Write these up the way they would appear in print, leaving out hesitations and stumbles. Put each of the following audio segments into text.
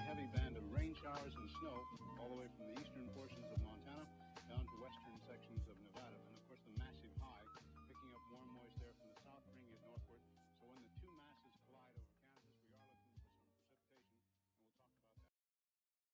heavy band of rain showers and snow all the way from the eastern portions of Montana down to western sections of Nevada. And of course the massive high picking up warm moist air from the south, bringing it northward. So when the two masses collide over Kansas, we are looking for some precipitation, and we'll talk about that.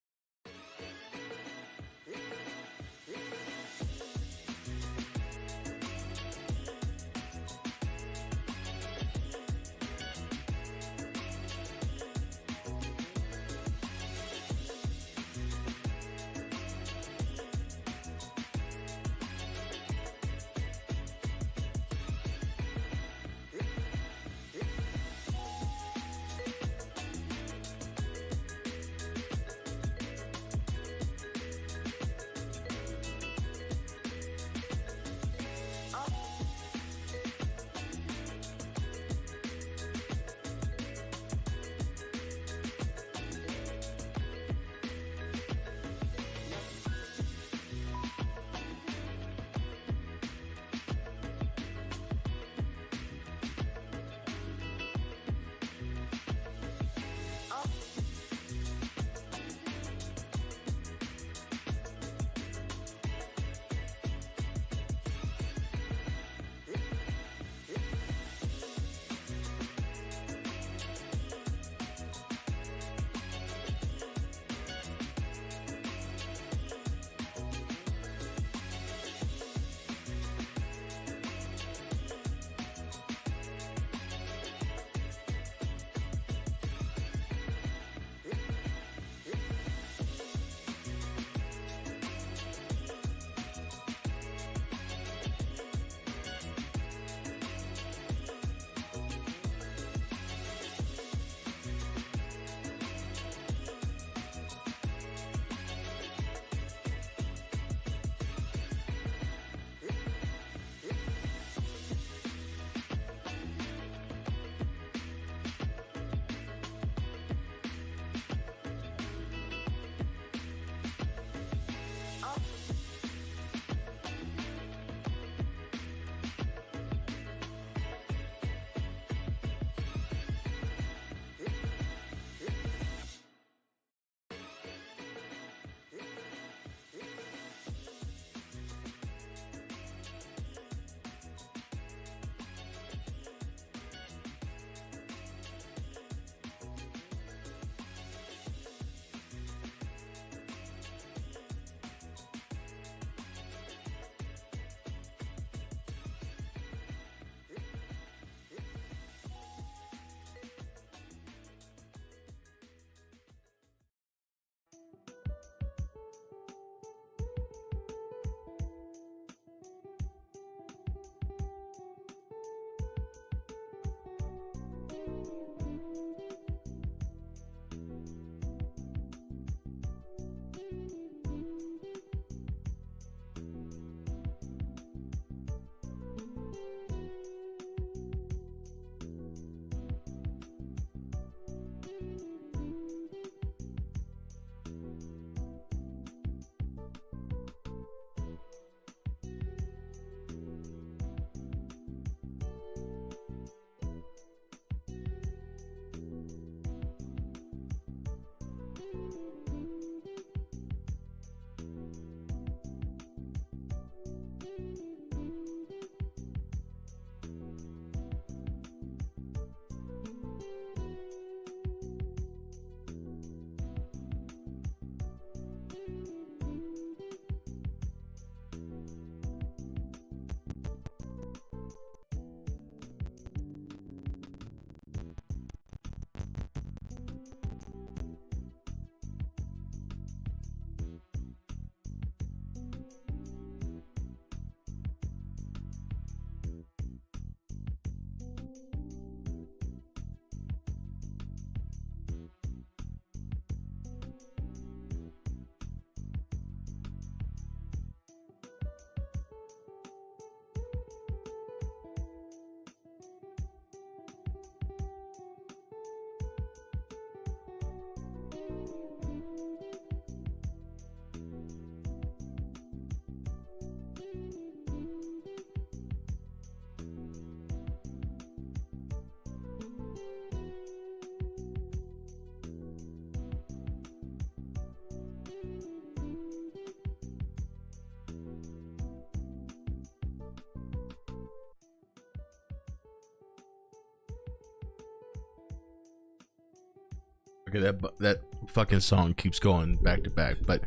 Okay, that fucking song keeps going back to back. But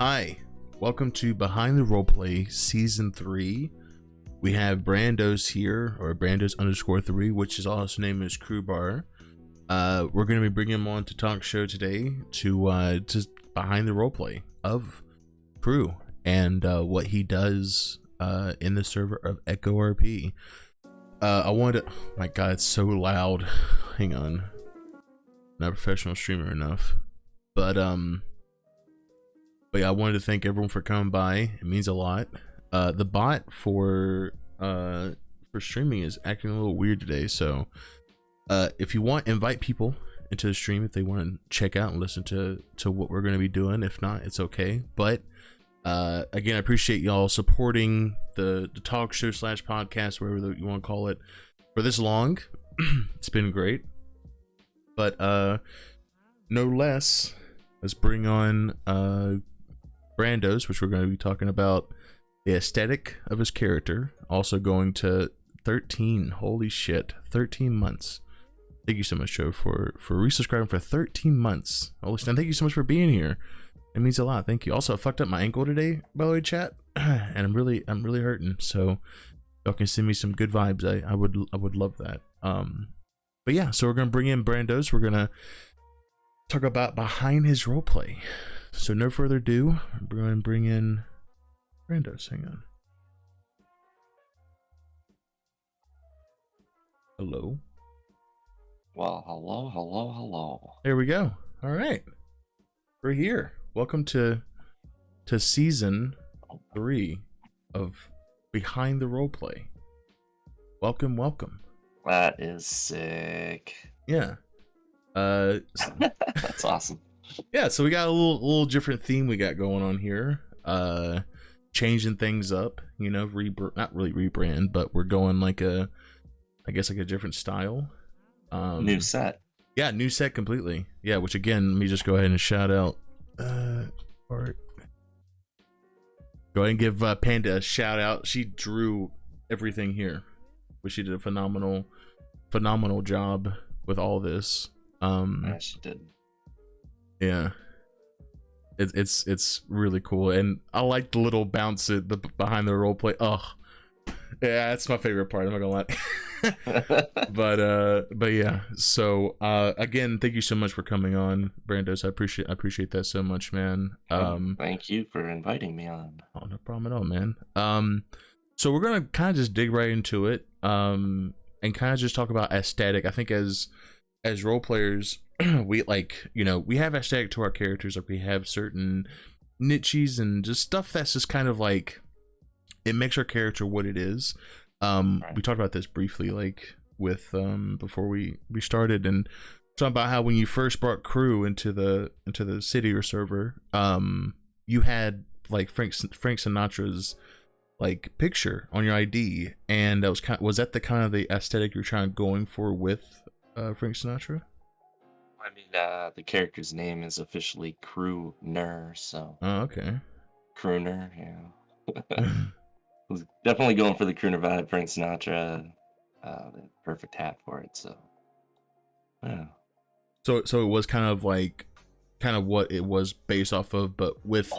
hi, welcome to Behind the Roleplay Season 3. We have Brandos here, or Brandos_3, which is also named as Crew Bar. We're going to be bringing him on to talk show today to just behind the roleplay of Crew and what he does in the server of Echo RP. I wanted to, my god, it's so loud. Hang on. Not a professional streamer enough. But yeah, I wanted to thank everyone for coming by. It means a lot. The bot for streaming is acting a little weird today, so if you want, invite people into the stream if they want to check out and listen to what we're going to be doing. If not, it's okay. But again, I appreciate y'all supporting the talk show / podcast, whatever you want to call it, for this long. It's been great. But no less, let's bring on Brandos, which we're going to be talking about the aesthetic of his character. Also going to 13, holy shit, 13 months. Thank you so much, Joe, for resubscribing for 13 months. Holy shit, and thank you so much for being here. It means a lot. Thank you. Also, I fucked up my ankle today, by the way, chat, and I'm really hurting. So y'all can send me some good vibes. I would love that. But yeah, so we're gonna bring in Brandos. We're gonna talk about behind his roleplay. So no further ado, we're going to bring in Brandos. Hang on. Hello. Well, hello. There we go. All right, we're here. Welcome to season 3 of Behind the Roleplay. Welcome. That is sick. Yeah. That's awesome. Yeah, so we got a little different theme we got going on here. Changing things up, you know, not really rebrand, but we're going like a different style. New set. Yeah, new set completely. Yeah, which again, let me just go ahead and shout out or go ahead and give Panda a shout out. She drew everything here, which she did a phenomenal job with all this. Yeah, she did. Yeah, it's really cool, and I like the little bounce at the behind the role play. Oh, yeah, that's my favorite part. I'm not gonna lie. but yeah. So again, thank you so much for coming on, Brandos. I appreciate that so much, man. Thank you for inviting me on. Oh, no problem at all, man. So we're gonna kind of just dig right into it. And kind of just talk about aesthetic. I think as role players, we we have aesthetic to our characters. Like we have certain niches and just stuff that's just kind of like it makes our character what it is. Right. We talked about this briefly, like with before we started, and talking about how when you first brought Crew into the city or server, you had like Frank Sinatra's like picture on your ID, and that was that the kind of the aesthetic you're trying going for with Frank Sinatra? I mean, the character's name is officially Crooner, so. Oh, okay. Crooner, yeah. Was definitely going for the crooner vibe. Frank Sinatra, the perfect hat for it. So, yeah. So it was kind of what it was based off of, but with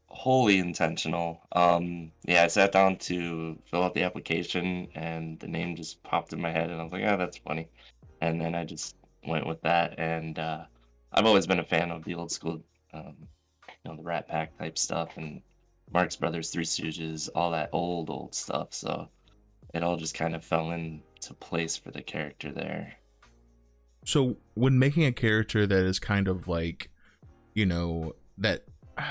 wholly intentional. Yeah, I sat down to fill out the application, and the name just popped in my head, and I was like, "Oh, that's funny," and then I just went with that. And I've always been a fan of the old school, the Rat Pack type stuff, and Marx Brothers, Three Stooges, all that old stuff. So it all just kind of fell into place for the character there. So when making a character that is kind of like, that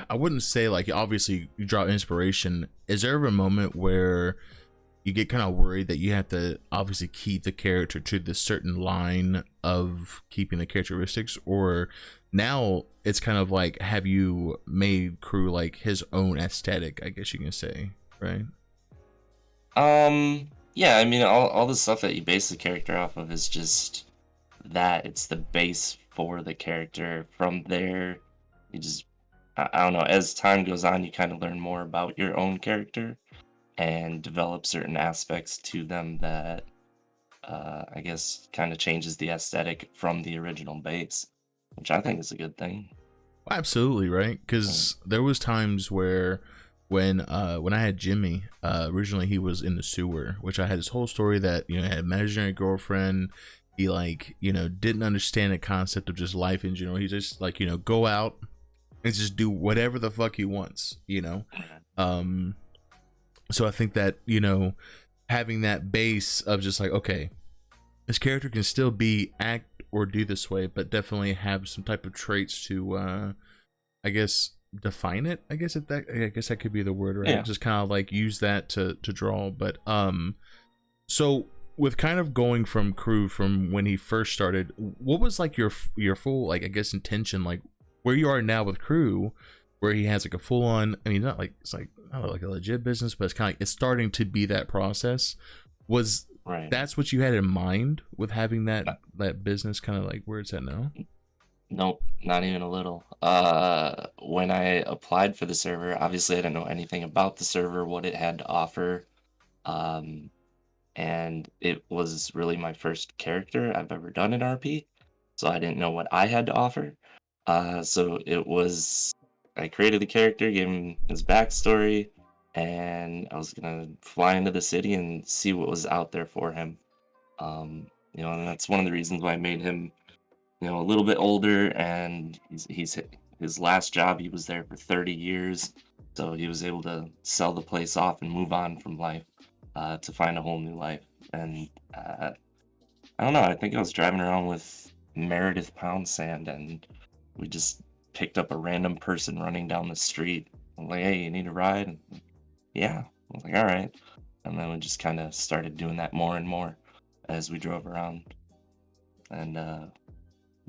I wouldn't say like obviously you draw inspiration, is there ever a moment where you get kind of worried that you have to obviously keep the character to this certain line of keeping the characteristics, or now it's kind of like, have you made Crew like his own aesthetic, I guess you can say, right? Yeah, I mean, all the stuff that you base the character off of is just that. It's the base for the character. From there, you just, I don't know, as time goes on, you kind of learn more about your own character and develop certain aspects to them that I guess kind of changes the aesthetic from the original base. which I think is a good thing. Absolutely, right? Mm. Because there was times where when I had Jimmy, originally he was in the sewer, which I had this whole story that, you know, had an imaginary girlfriend. He, like, you know, didn't understand the concept of just life in general. He just, like, you know, go out and just do whatever the fuck he wants, you know. um so I think that, you know, having that base of just like, okay, this character can still be act or do this way, but definitely have some type of traits to I guess define it. I guess that could be the word, right? Yeah. Just kind of like use that to draw. But so with kind of going from crew from when he first started, what was like your full, like, I guess, intention, like where you are now with crew, where he has like a full on, I mean, not like it's like not like a legit business, but it's kind of like, it's starting to be that process. Was Right. that's what you had in mind with having that business kind of like where it's at now? Nope, not even a little. When I applied for the server, obviously I didn't know anything about the server, what it had to offer. Um, and it was really my first character I've ever done in RP, so I didn't know what I had to offer. So I created the character, gave him his backstory, and I was gonna fly into the city and see what was out there for him. And that's one of the reasons why I made him, a little bit older, and his last job, he was there for 30 years, so he was able to sell the place off and move on from life, to find a whole new life. And I don't know, I think I was driving around with Meredith Pound Sand, and we just picked up a random person running down the street. I'm like, hey, you need a ride? And, yeah. I was like, all right. And then we just kind of started doing that more and more as we drove around. And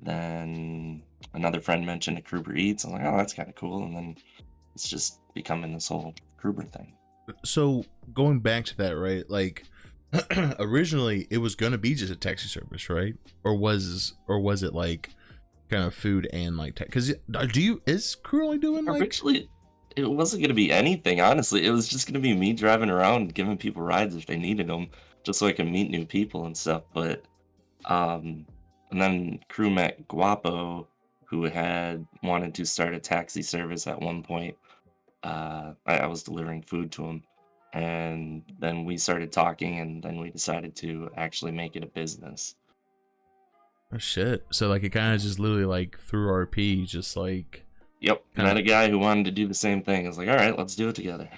then another friend mentioned a Kruber Eats. I'm like, oh, that's kind of cool. And then it's just becoming this whole Kruber thing. So going back to that, right? Like originally it was gonna be just a taxi service, right? Or was it like kind of food and like because is crew only doing like Originally, it wasn't going to be anything, honestly. It was just going to be me driving around giving people rides if they needed them, just so I could meet new people and stuff. But um and then crew met Guapo, who had wanted to start a taxi service at one point. I was delivering food to him, and then we started talking, and then we decided to actually make it a business. oh shit? So like it kind of just literally like through RP, just like Yep, met a guy who wanted to do the same thing. I was like, all right, let's do it together.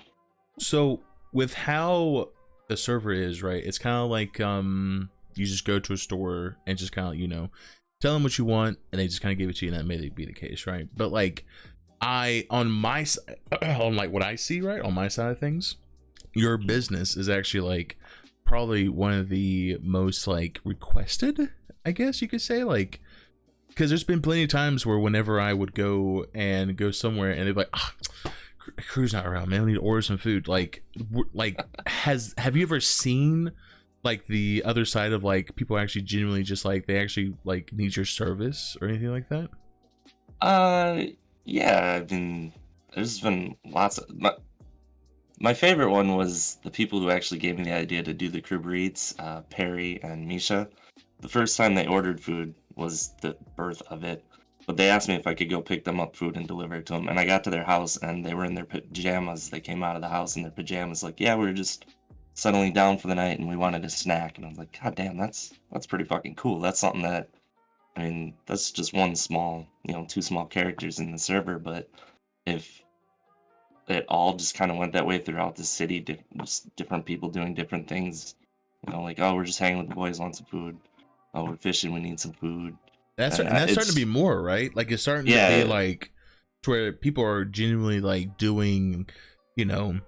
So with how the server is, right? It's kind of like you just go to a store and just kind of, you know, tell them what you want and they just kind of give it to you, and that may be the case, right? But like on my side, on like what I see, right, on my side of things, your business is actually like probably one of the most like requested, I guess you could say, like, because there's been plenty of times where whenever I would go somewhere and they'd be like, crew's not around, man, we need to order some food. Like have you ever seen like the other side of like people actually genuinely just like they actually like need your service or anything like that? Yeah, I mean, there's been lots of my favorite one was the people who actually gave me the idea to do the Kruber Eats, Perry and Misha. The first time they ordered food was the birth of it, but they asked me if I could go pick them up food and deliver it to them, and I got to their house and they were in their pajamas. They came out of the house in their pajamas, like, yeah, we were just settling down for the night and we wanted a snack. And I was like, god damn, that's pretty fucking cool. That's something that, I mean, that's just one small, two small characters in the server, but if it all just kind of went that way throughout the city, just different people doing different things, like, oh, we're just hanging with the boys, want some food. Oh, we're fishing, we need some food. That's And starting to it's be more, right? Like it's starting to yeah, be like to where people are genuinely like doing, you know,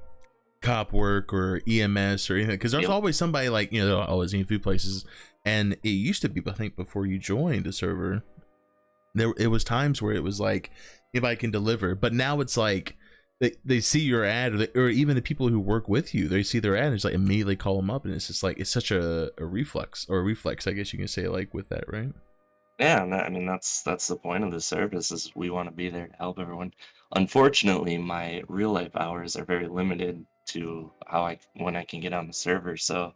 cop work or EMS or anything, because there's yep, always somebody like, you know, always in food places. And it used to be, I think, before you joined the server, it was times where it was like anybody can deliver, but now it's like they see your ad, or even the people who work with you, they see their ad and it's like immediately call them up, and it's just like it's such a reflex, I guess you can say, like with that, right? yeah. And I mean, that's the point of the service, is we want to be there to help everyone. Unfortunately, my real life hours are very limited to when I can get on the server, so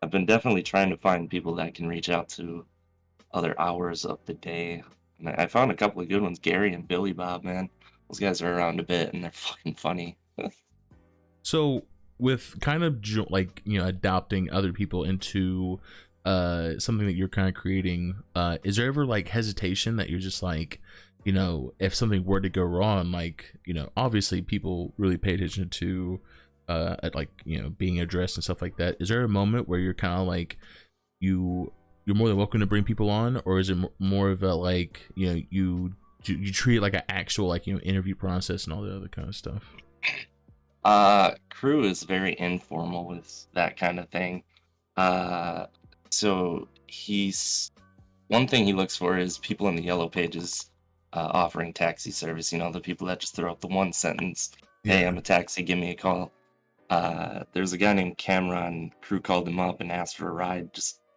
I've been definitely trying to find people that can reach out to other hours of the day. And I found a couple of good ones. Gary and Billy Bob, man. Those guys are around a bit and they're fucking funny. So with kind of like, you know, adopting other people into something that you're kind of creating, is there ever like hesitation that you're just like, you know, if something were to go wrong, like, you know, obviously people really pay attention to at like, you know, being addressed and stuff like that. Is there a moment where you're kind of like you're more than welcome to bring people on, or is it more of a like, you know, you treat it like an actual, like, you know, interview process and all the other kind of stuff? Crew is very informal with that kind of thing. So he's one thing he looks for is people in the yellow pages offering taxi service. You know, the people that just throw out the one sentence, "Hey, Yeah. I'm a taxi, give me a call." There's a guy named Cameron. Crew called him up and asked for a ride.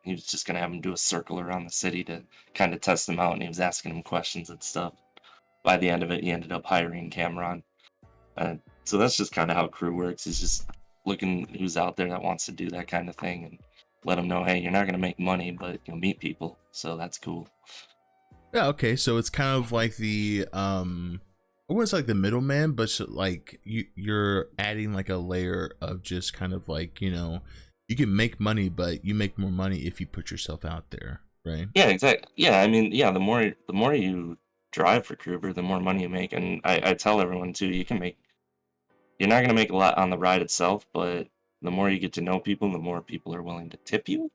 He was just gonna have him do a circle around the city to kind of test him out, and he was asking him questions and stuff. By the end of it, he ended up hiring Cameron. So that's just kind of how Crew works. Is just looking who's out there that wants to do that kind of thing and let them know, hey, you're not gonna make money, but you'll meet people. So that's cool. Yeah, okay, so it's kind of like the almost like the middleman, but so, like you're adding like a layer of just kind of like, you know, you can make money, but you make more money if you put yourself out there, right? Yeah, exactly. Yeah, I mean, yeah, the more you drive for Kruger, the more money you make. And I tell everyone too, you're not gonna make a lot on the ride itself, but the more you get to know people, the more people are willing to tip you.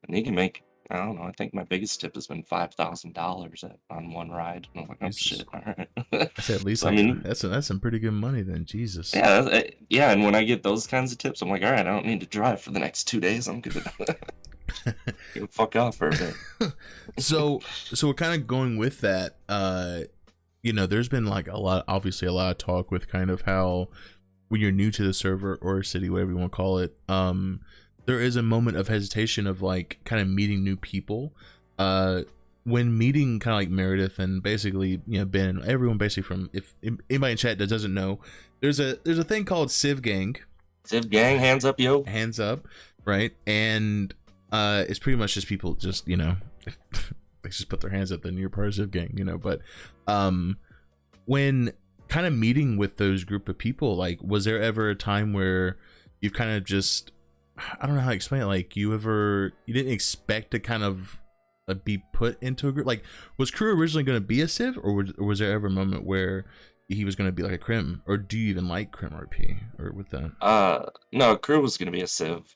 And you can make, I don't know, I think my biggest tip has been $5,000 on one ride. And I'm like, oh Jesus. shit, all right. I said at least So, I like mean, that's some pretty good money then. Jesus. yeah, yeah, and when I get those kinds of tips, I'm like, all right, I don't need to drive for the next 2 days. I'm good. Go fuck off for a bit. So we're kind of going with that. You know, there's been like obviously a lot of talk with kind of how when you're new to the server or city, whatever you want to call it, there is a moment of hesitation of like kind of meeting new people. When meeting kind of like Meredith and basically, you know, Ben, everyone basically from, if anybody in chat that doesn't know, there's a thing called Civ Gang. Civ Gang, hands up, yo. Hands up, right? And it's pretty much just people just, you know, they just put their hands up, then you're part of Civ Gang, you know. But when kind of meeting with those group of people, like, was there ever a time where you've kind of just, I don't know how to explain it, like you didn't expect to kind of be put into a group? Like, was Crew originally going to be a Civ, or was there ever a moment where he was going to be like a Crim? Or do you even like Crim RP or with that? No, Crew was gonna be a Civ.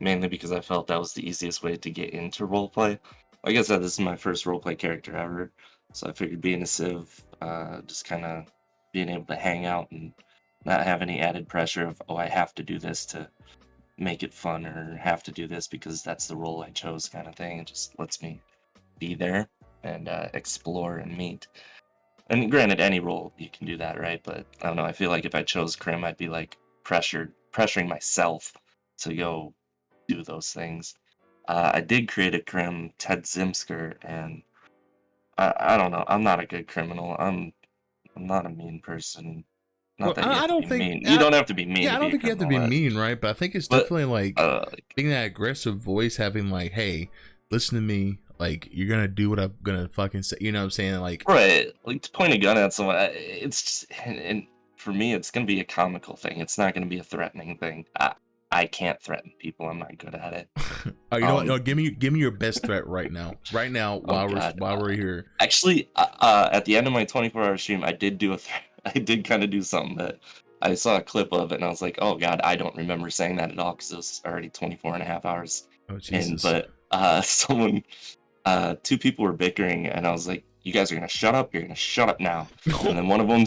Mainly because I felt that was the easiest way to get into roleplay. Like I said, this is my first roleplay character ever, so I figured being a Civ, just kind of being able to hang out and not have any added pressure of, oh, I have to do this to make it fun, or have to do this because that's the role I chose, kind of thing. It just lets me be there and explore and meet. And granted, any role you can do that, right? But I don't know. I feel like if I chose Crim, I'd be like pressuring myself to go do those things. I did create a Crim, Ted Zimsker, and I don't know. I'm not a good criminal. I'm not a mean person. Not that you have to be mean. You don't have to be mean. Yeah, I don't think you have to be mean, right? But I think it's definitely like being that aggressive voice, having like, hey, listen to me. Like, you're gonna do what I'm gonna fucking say. You know what I'm saying? Like, right. Like, to point a gun at someone, it's just, and for me, it's gonna be a comical thing. It's not gonna be a threatening thing. I can't threaten people. I'm not good at it. You know what? No, give me your best threat right now. Right now, while we're here. Actually, at the end of my 24-hour stream, I did do I did kind of do something that I saw a clip of it, and I was like, oh god, I don't remember saying that at all because it was already 24 and a half hours. Oh Jesus! But two people were bickering, and I was like, you guys are gonna shut up. You're gonna shut up now. And then one of them,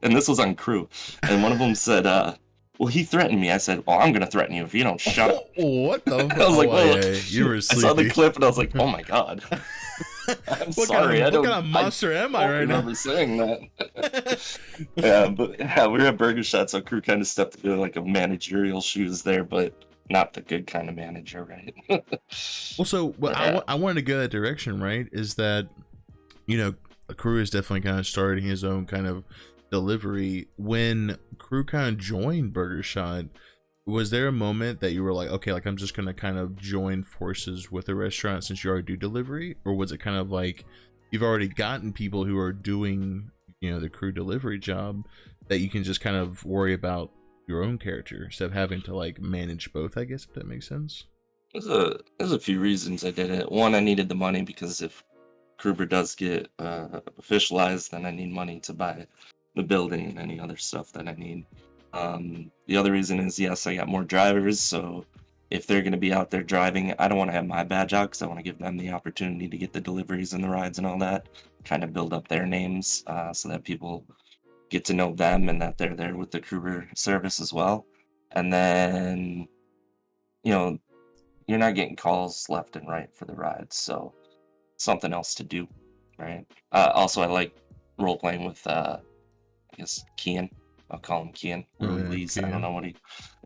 and this was on Crew, and one of them said, well, he threatened me. I said, well, I'm going to threaten you if you don't shut up. What the fuck? I was like, well, you were sleepy. I saw the clip and I was like, oh my god. I'm sorry. What kind of monster am I right now? I remember saying that. Yeah, we were at Burger Shot, so Crew kind of stepped into like a managerial shoes there, but not the good kind of manager, right? Well, so I wanted to go that direction, right? Is that, you know, Crew is definitely kind of starting his own kind of delivery. When Crew kind of joined Burger Shot, was there a moment that you were like, okay, like I'm just gonna kind of join forces with the restaurant since you already do delivery, or was it kind of like you've already gotten people who are doing, you know, the crew delivery job that you can just kind of worry about your own character instead of having to like manage both, I guess, if that makes sense? There's a few reasons I did it. One, I needed the money because if Kruber does get officialized, then I need money to buy the building and any other stuff that I need. The other reason is, yes, I got more drivers, so if they're going to be out there driving, I don't want to have my badge out because I want to give them the opportunity to get the deliveries and the rides and all that, kind of build up their names so that people get to know them and that they're there with the Kruber service as well. And then, you know, you're not getting calls left and right for the rides, so something else to do, right? Also, I like role playing with, I guess, Kian. I'll call him Kian. Louis Yeah, Lees. I don't Kian. know what he.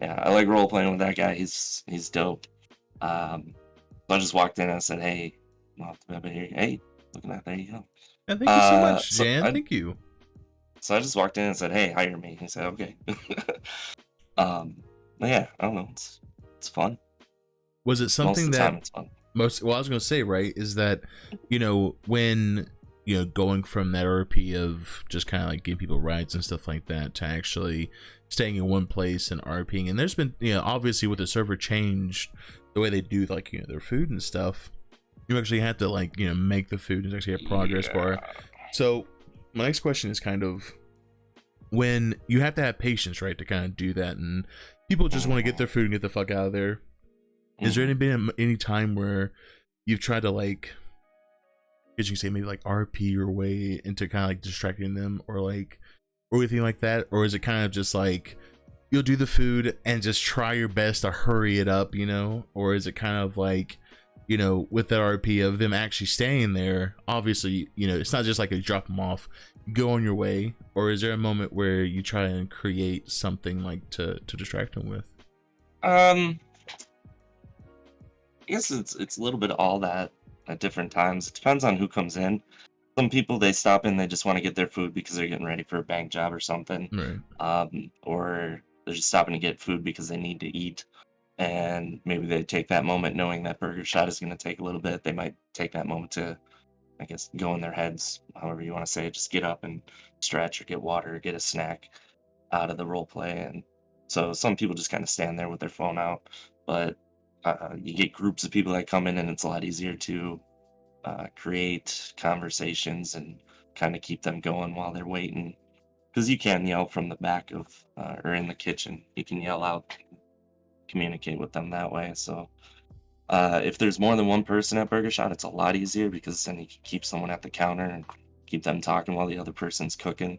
Yeah, I like role playing with that guy. He's dope. So I just walked in and I said, "Hey, I'm off the here. Hey, look at that. There you go." And thank you so much, So Jan. Thank you. I just walked in and said, "Hey, hire me." He said, "Okay." But yeah, I don't know. It's fun. Was it Most something of the that time, it's fun. well, I was gonna say, right, is that, you know, when, you know, going from that RP of just kind of like giving people rides and stuff like that to actually staying in one place and RPing, and there's been, you know, obviously with the server changed the way they do, like, you know, their food and stuff, you actually have to, like, you know, make the food and actually a progress bar. So my next question is kind of, when you have to have patience, right, to kind of do that, and people just want to get their food and get the fuck out of there, is there been any time where you've tried to, like, as you say, maybe like RP your way into kind of like distracting them, or like, or anything like that? Or is it kind of just like you'll do the food and just try your best to hurry it up, you know? Or is it kind of like, you know, with that RP of them actually staying there, obviously, you know, it's not just like a drop them off, go on your way? Or is there a moment where you try and create something like to distract them with? I guess it's a little bit of all that at different times. It depends on who comes in. Some people, they stop in, they just want to get their food because they're getting ready for a bank job or something. Right. Or they're just stopping to get food because they need to eat. And maybe they take that moment knowing that burger shot is going to take a little bit. They might take that moment to, I guess, go in their heads, however you want to say it, just get up and stretch or get water or get a snack out of the role play. And so some people just kind of stand there with their phone out. But you get groups of people that come in, and it's a lot easier to create conversations and kind of keep them going while they're waiting. Because you can yell from the back of or in the kitchen, you can yell out, communicate with them that way. So if there's more than one person at Burger Shot, it's a lot easier because then you can keep someone at the counter and keep them talking while the other person's cooking.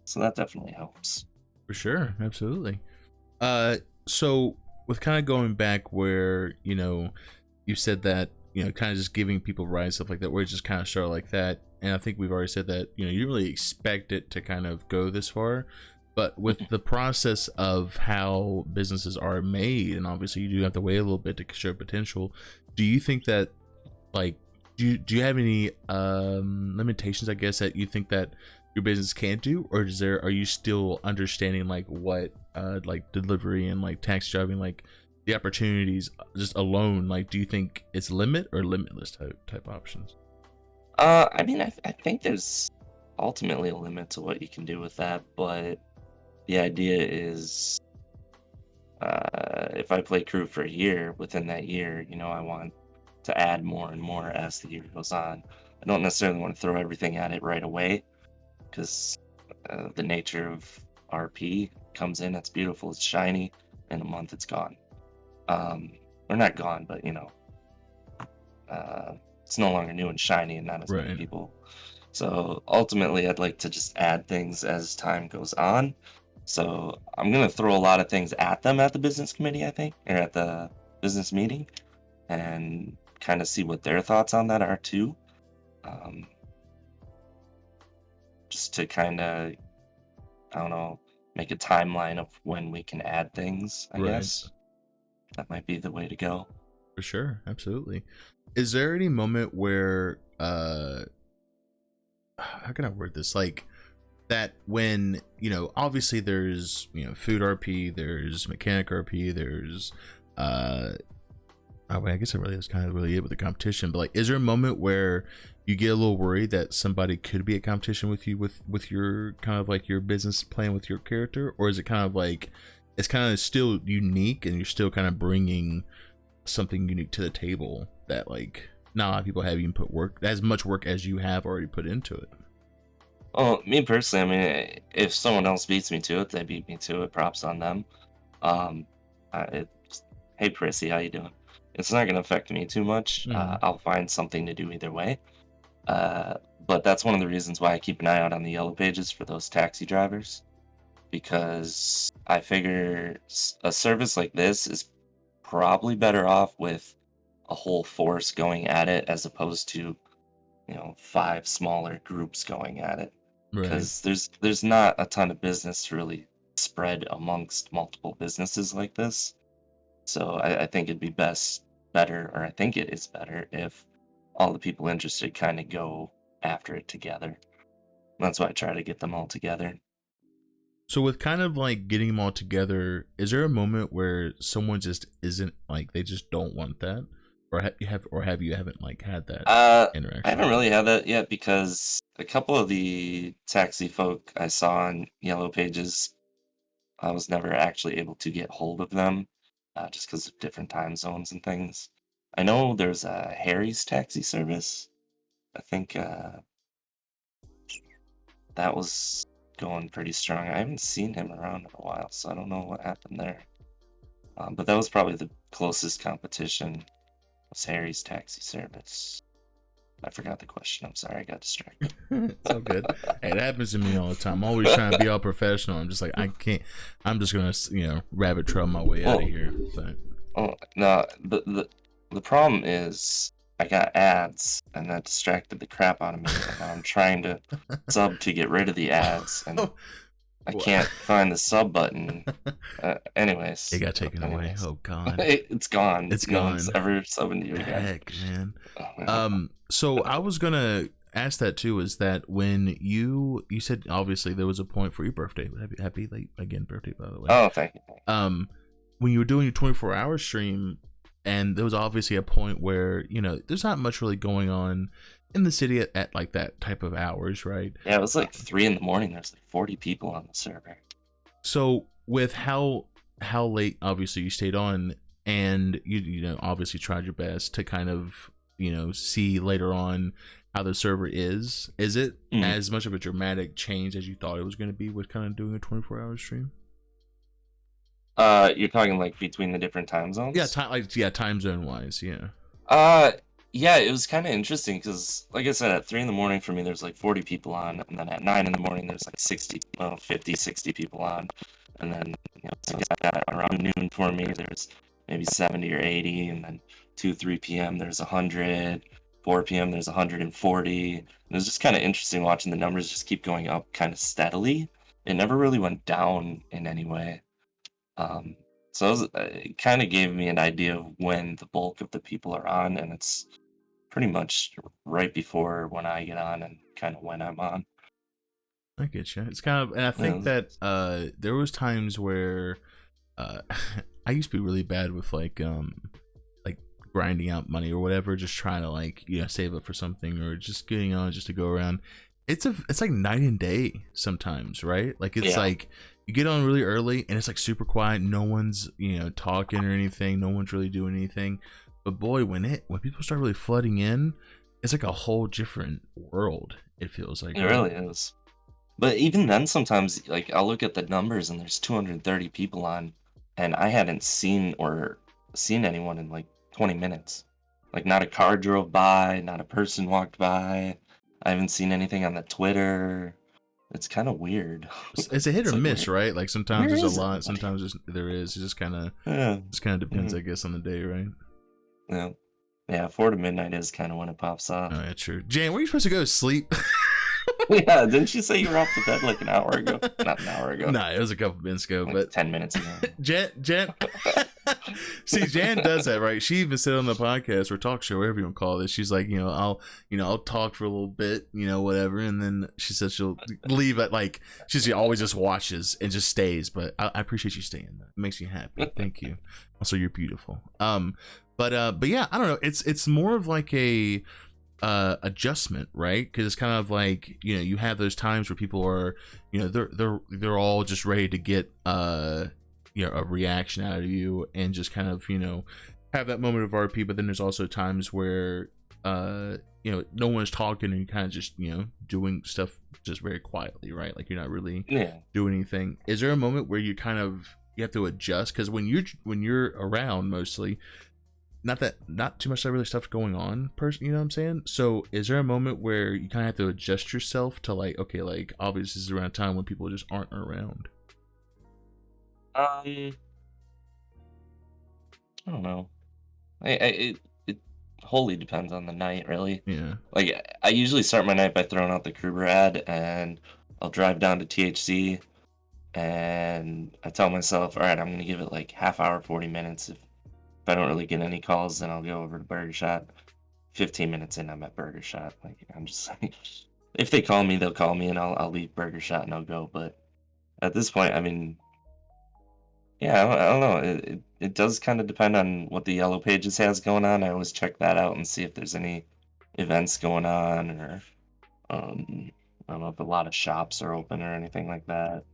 So that definitely helps. For sure, absolutely. So with kind of going back where, you know, you said that, you know, kind of just giving people rides, stuff like that, where it just kind of started like that, and I think we've already said that, you know, you didn't really expect it to kind of go this far, but with the process of how businesses are made, and obviously you do have to wait a little bit to show potential, do you think that, like, do you have any limitations, I guess, that you think that your business can't do, or are you still understanding like what like delivery and like taxi driving, like the opportunities just alone, like do you think it's limit or limitless type options? I mean, I think there's ultimately a limit to what you can do with that, but the idea is if I play crew for a year, within that year, you know, I want to add more and more as the year goes on. I don't necessarily want to throw everything at it right away because the nature of RP comes in, it's beautiful, it's shiny, in a month it's gone. Or not gone, but you know, it's no longer new and shiny and not as many Right. people. So ultimately, I'd like to just add things as time goes on. So I'm gonna throw a lot of things at them at the business committee, I think, or at the business meeting, and kind of see what their thoughts on that are too. Um, just to kind of, I don't know, make a timeline of when we can add things, I Right. guess. That might be the way to go. For sure, absolutely. Is there any moment where how can I word this, like that when, obviously there's, food RP, there's mechanic RP, there's I guess it really is kind of really it with the competition, but like, is there a moment where you get a little worried that somebody could be a competition with you with your kind of like your business plan with your character, or is it kind of like it's kind of still unique and you're still kind of bringing something unique to the table that like not a lot of people have even put work as much work as you have already put into it? Well, me personally, I mean, if someone else beats me to it, they beat me to it. Props on them. Um, hey, Prissy, how you doing? It's not going to affect me too much. I'll find something to do either way. But that's one of the reasons why I keep an eye out on the yellow pages for those taxi drivers, because I figure a service like this is probably better off with a whole force going at it as opposed to 5 smaller groups going at it, Right. because there's not a ton of business to really spread amongst multiple businesses like this. So I think it'd be better, or I think it is better if all the people interested kind of go after it together. That's why I try to get them all together. So with kind of like getting them all together, is there a moment where someone just isn't like they just don't want that, or have you haven't like had that interaction? I haven't really had that yet, because a couple of the taxi folk I saw on Yellow Pages, I was never actually able to get hold of them, just because of different time zones and things. I know there's a Harry's taxi service. I think that was going pretty strong. I haven't seen him around in a while, so I don't know what happened there. But that was probably the closest competition, was Harry's taxi service. I forgot the question. I'm sorry, I got distracted. It's all good. Hey, it happens to me all the time. I'm always trying to be all professional. I'm just like, I can't. I'm just gonna, rabbit trail my way out of here. But no, the problem is I got ads, and that distracted the crap out of me. And now I'm trying to sub to get rid of the ads, and I can't find the sub button. Anyways, it got taken away. Oh God, it's gone. It's no gone. one's ever subbing you again. Heck, man. So I was gonna ask that too. Is that when you said obviously there was a point for your birthday? Happy late again birthday, by the way. Oh, thank you. When you were doing your 24-hour stream, and there was obviously a point where there's not much really going on in the city at like that type of hours, right? Yeah, it was like 3 a.m. There's like 40 people on the server. So with how late obviously you stayed on, and you obviously tried your best to kind of see later on how the server is it as much of a dramatic change as you thought it was going to be with kind of doing a 24-hour stream? You're talking like between the different time zones? Yeah, time zone wise, yeah. Yeah, it was kind of interesting because, like I said, at 3 a.m. for me, there's like 40 people on, and then at 9 a.m, there's like 50, 60 people on, and then around noon for me, there's maybe 70 or 80, and then 3 p.m. there's 100, 4 p.m. there's 140. And it was just kind of interesting watching the numbers just keep going up kind of steadily. It never really went down in any way. So it kind of gave me an idea of when the bulk of the people are on, and it's pretty much right before when I get on and kind of when I'm on. I get you. It's kind of, and I think that there was times where I used to be really bad with like grinding out money or whatever, just trying to save up for something or just getting on just to go around. It's like night and day sometimes, right? Like it's like you get on really early and it's like super quiet, no one's talking or anything, no one's really doing anything. But boy, when people start really flooding in, it's like a whole different world, it feels like. It really is. But even then, sometimes I'll look at the numbers and there's 230 people on, and I hadn't seen anyone in like 20 minutes. Like not a car drove by, not a person walked by. I haven't seen anything on the Twitter. It's kind of weird. It's a hit or miss, right? Like sometimes there's a lot, sometimes there is. It just kind of depends, I guess, on the day, right? Yeah, 4 to midnight is kind of when it pops off. Oh, yeah, true. Jan, where are you supposed to go? Sleep? Yeah, didn't you say you were off to bed like an hour ago? Not an hour ago. Nah, it was a couple minutes ago, Like but 10 minutes ago. Jan, see, Jan does that, right? She even said on the podcast or talk show, whatever you want to call it, she's like, I'll talk for a little bit, whatever, and then she says she'll leave at like she always just watches and just stays. But I appreciate you staying. That makes me happy. Thank you. Also, you're beautiful. But yeah, I don't know. It's more of like a adjustment, right? Because it's kind of like you have those times where people are they're all just ready to get a reaction out of you and just kind of have that moment of RP. But then there's also times where no one's talking and you kind of just doing stuff just very quietly, right? Like you're not really doing anything. Is there a moment where you have to adjust? Because when you're around, mostly not too much really stuff going on, you know what I'm saying? So is there a moment where you kind of have to adjust yourself to like, okay, like obviously this is around a time when people just aren't around? I don't know. It wholly depends on the night, really. Yeah. Like I usually start my night by throwing out the Kruger ad, and I'll drive down to THC, and I tell myself, all right, I'm gonna give it like half hour, 40 minutes. If I don't really get any calls, then I'll go over to Burger Shot. 15 minutes in, I'm at Burger Shot. Like I'm just like, if they call me, they'll call me, and I'll leave Burger Shot and I'll go. But at this point, I mean, yeah, I don't know. It does kind of depend on what the Yellow Pages has going on. I always check that out and see if there's any events going on, or I don't know if a lot of shops are open or anything like that.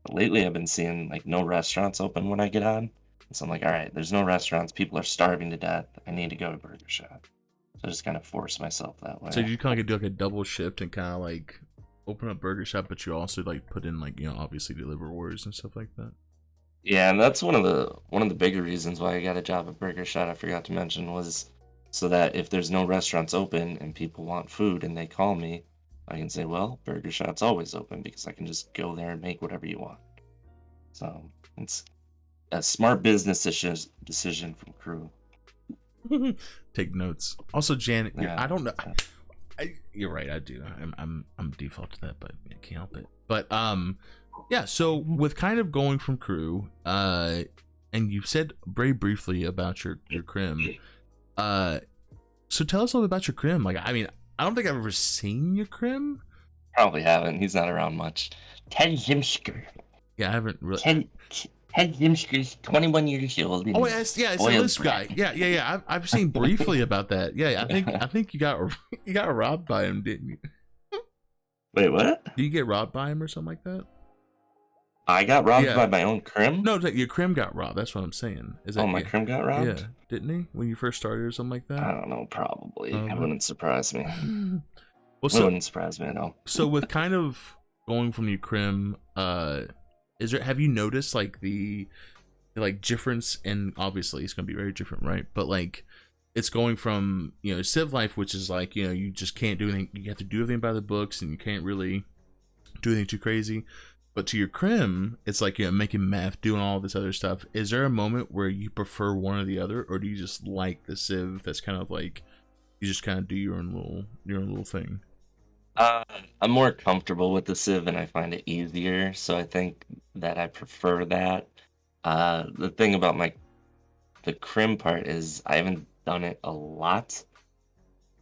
Lately, I've been seeing like no restaurants open when I get on. So I'm like, all right, there's no restaurants. People are starving to death. I need to go to Burger Shot. So I just kind of force myself that way. So you kind of do like a double shift and kind of like open up Burger Shot, but you also like put in like obviously deliver orders and stuff like that. Yeah, and that's one of the bigger reasons why I got a job at Burger Shot. I forgot to mention was so that if there's no restaurants open and people want food and they call me, I can say, well, Burger Shot's always open because I can just go there and make whatever you want. So it's a smart business decision from crew. Take notes. Also, Janet, Yeah, I don't know. You're right. I do. I'm default to that, but I can't help it. But yeah. So with kind of going from crew, and you said very briefly about your crim. So tell us a little bit about your crim. Like, I mean, I don't think I've ever seen your crim. Probably haven't. He's not around much. Ted Zimsker. Yeah, I haven't really. Ted Zimsker's 21 years old. Oh, it's the lisp guy. Yeah. I've seen briefly about that. Yeah, I think you got robbed by him, didn't you? Wait, what? Did you get robbed by him or something like that? I got robbed by my own crim? No, your crim got robbed. That's what I'm saying. My crim got robbed? Yeah, didn't he? When you first started or something like that? I don't know, probably. It wouldn't surprise me. Well, It wouldn't surprise me at all. So with kind of going from your crim, have you noticed like the difference? And obviously it's gonna be very different, right? But like it's going from civ life, which is like you just can't do anything, you have to do everything by the books and you can't really do anything too crazy, but to your crim it's like making meth, doing all this other stuff. Is there a moment where you prefer one or the other, or do you just like the civ that's kind of like you just kind of do your own little thing? I'm more comfortable with the Civ and I find it easier, so I think that I prefer that. The thing about the crim part is I haven't done it a lot.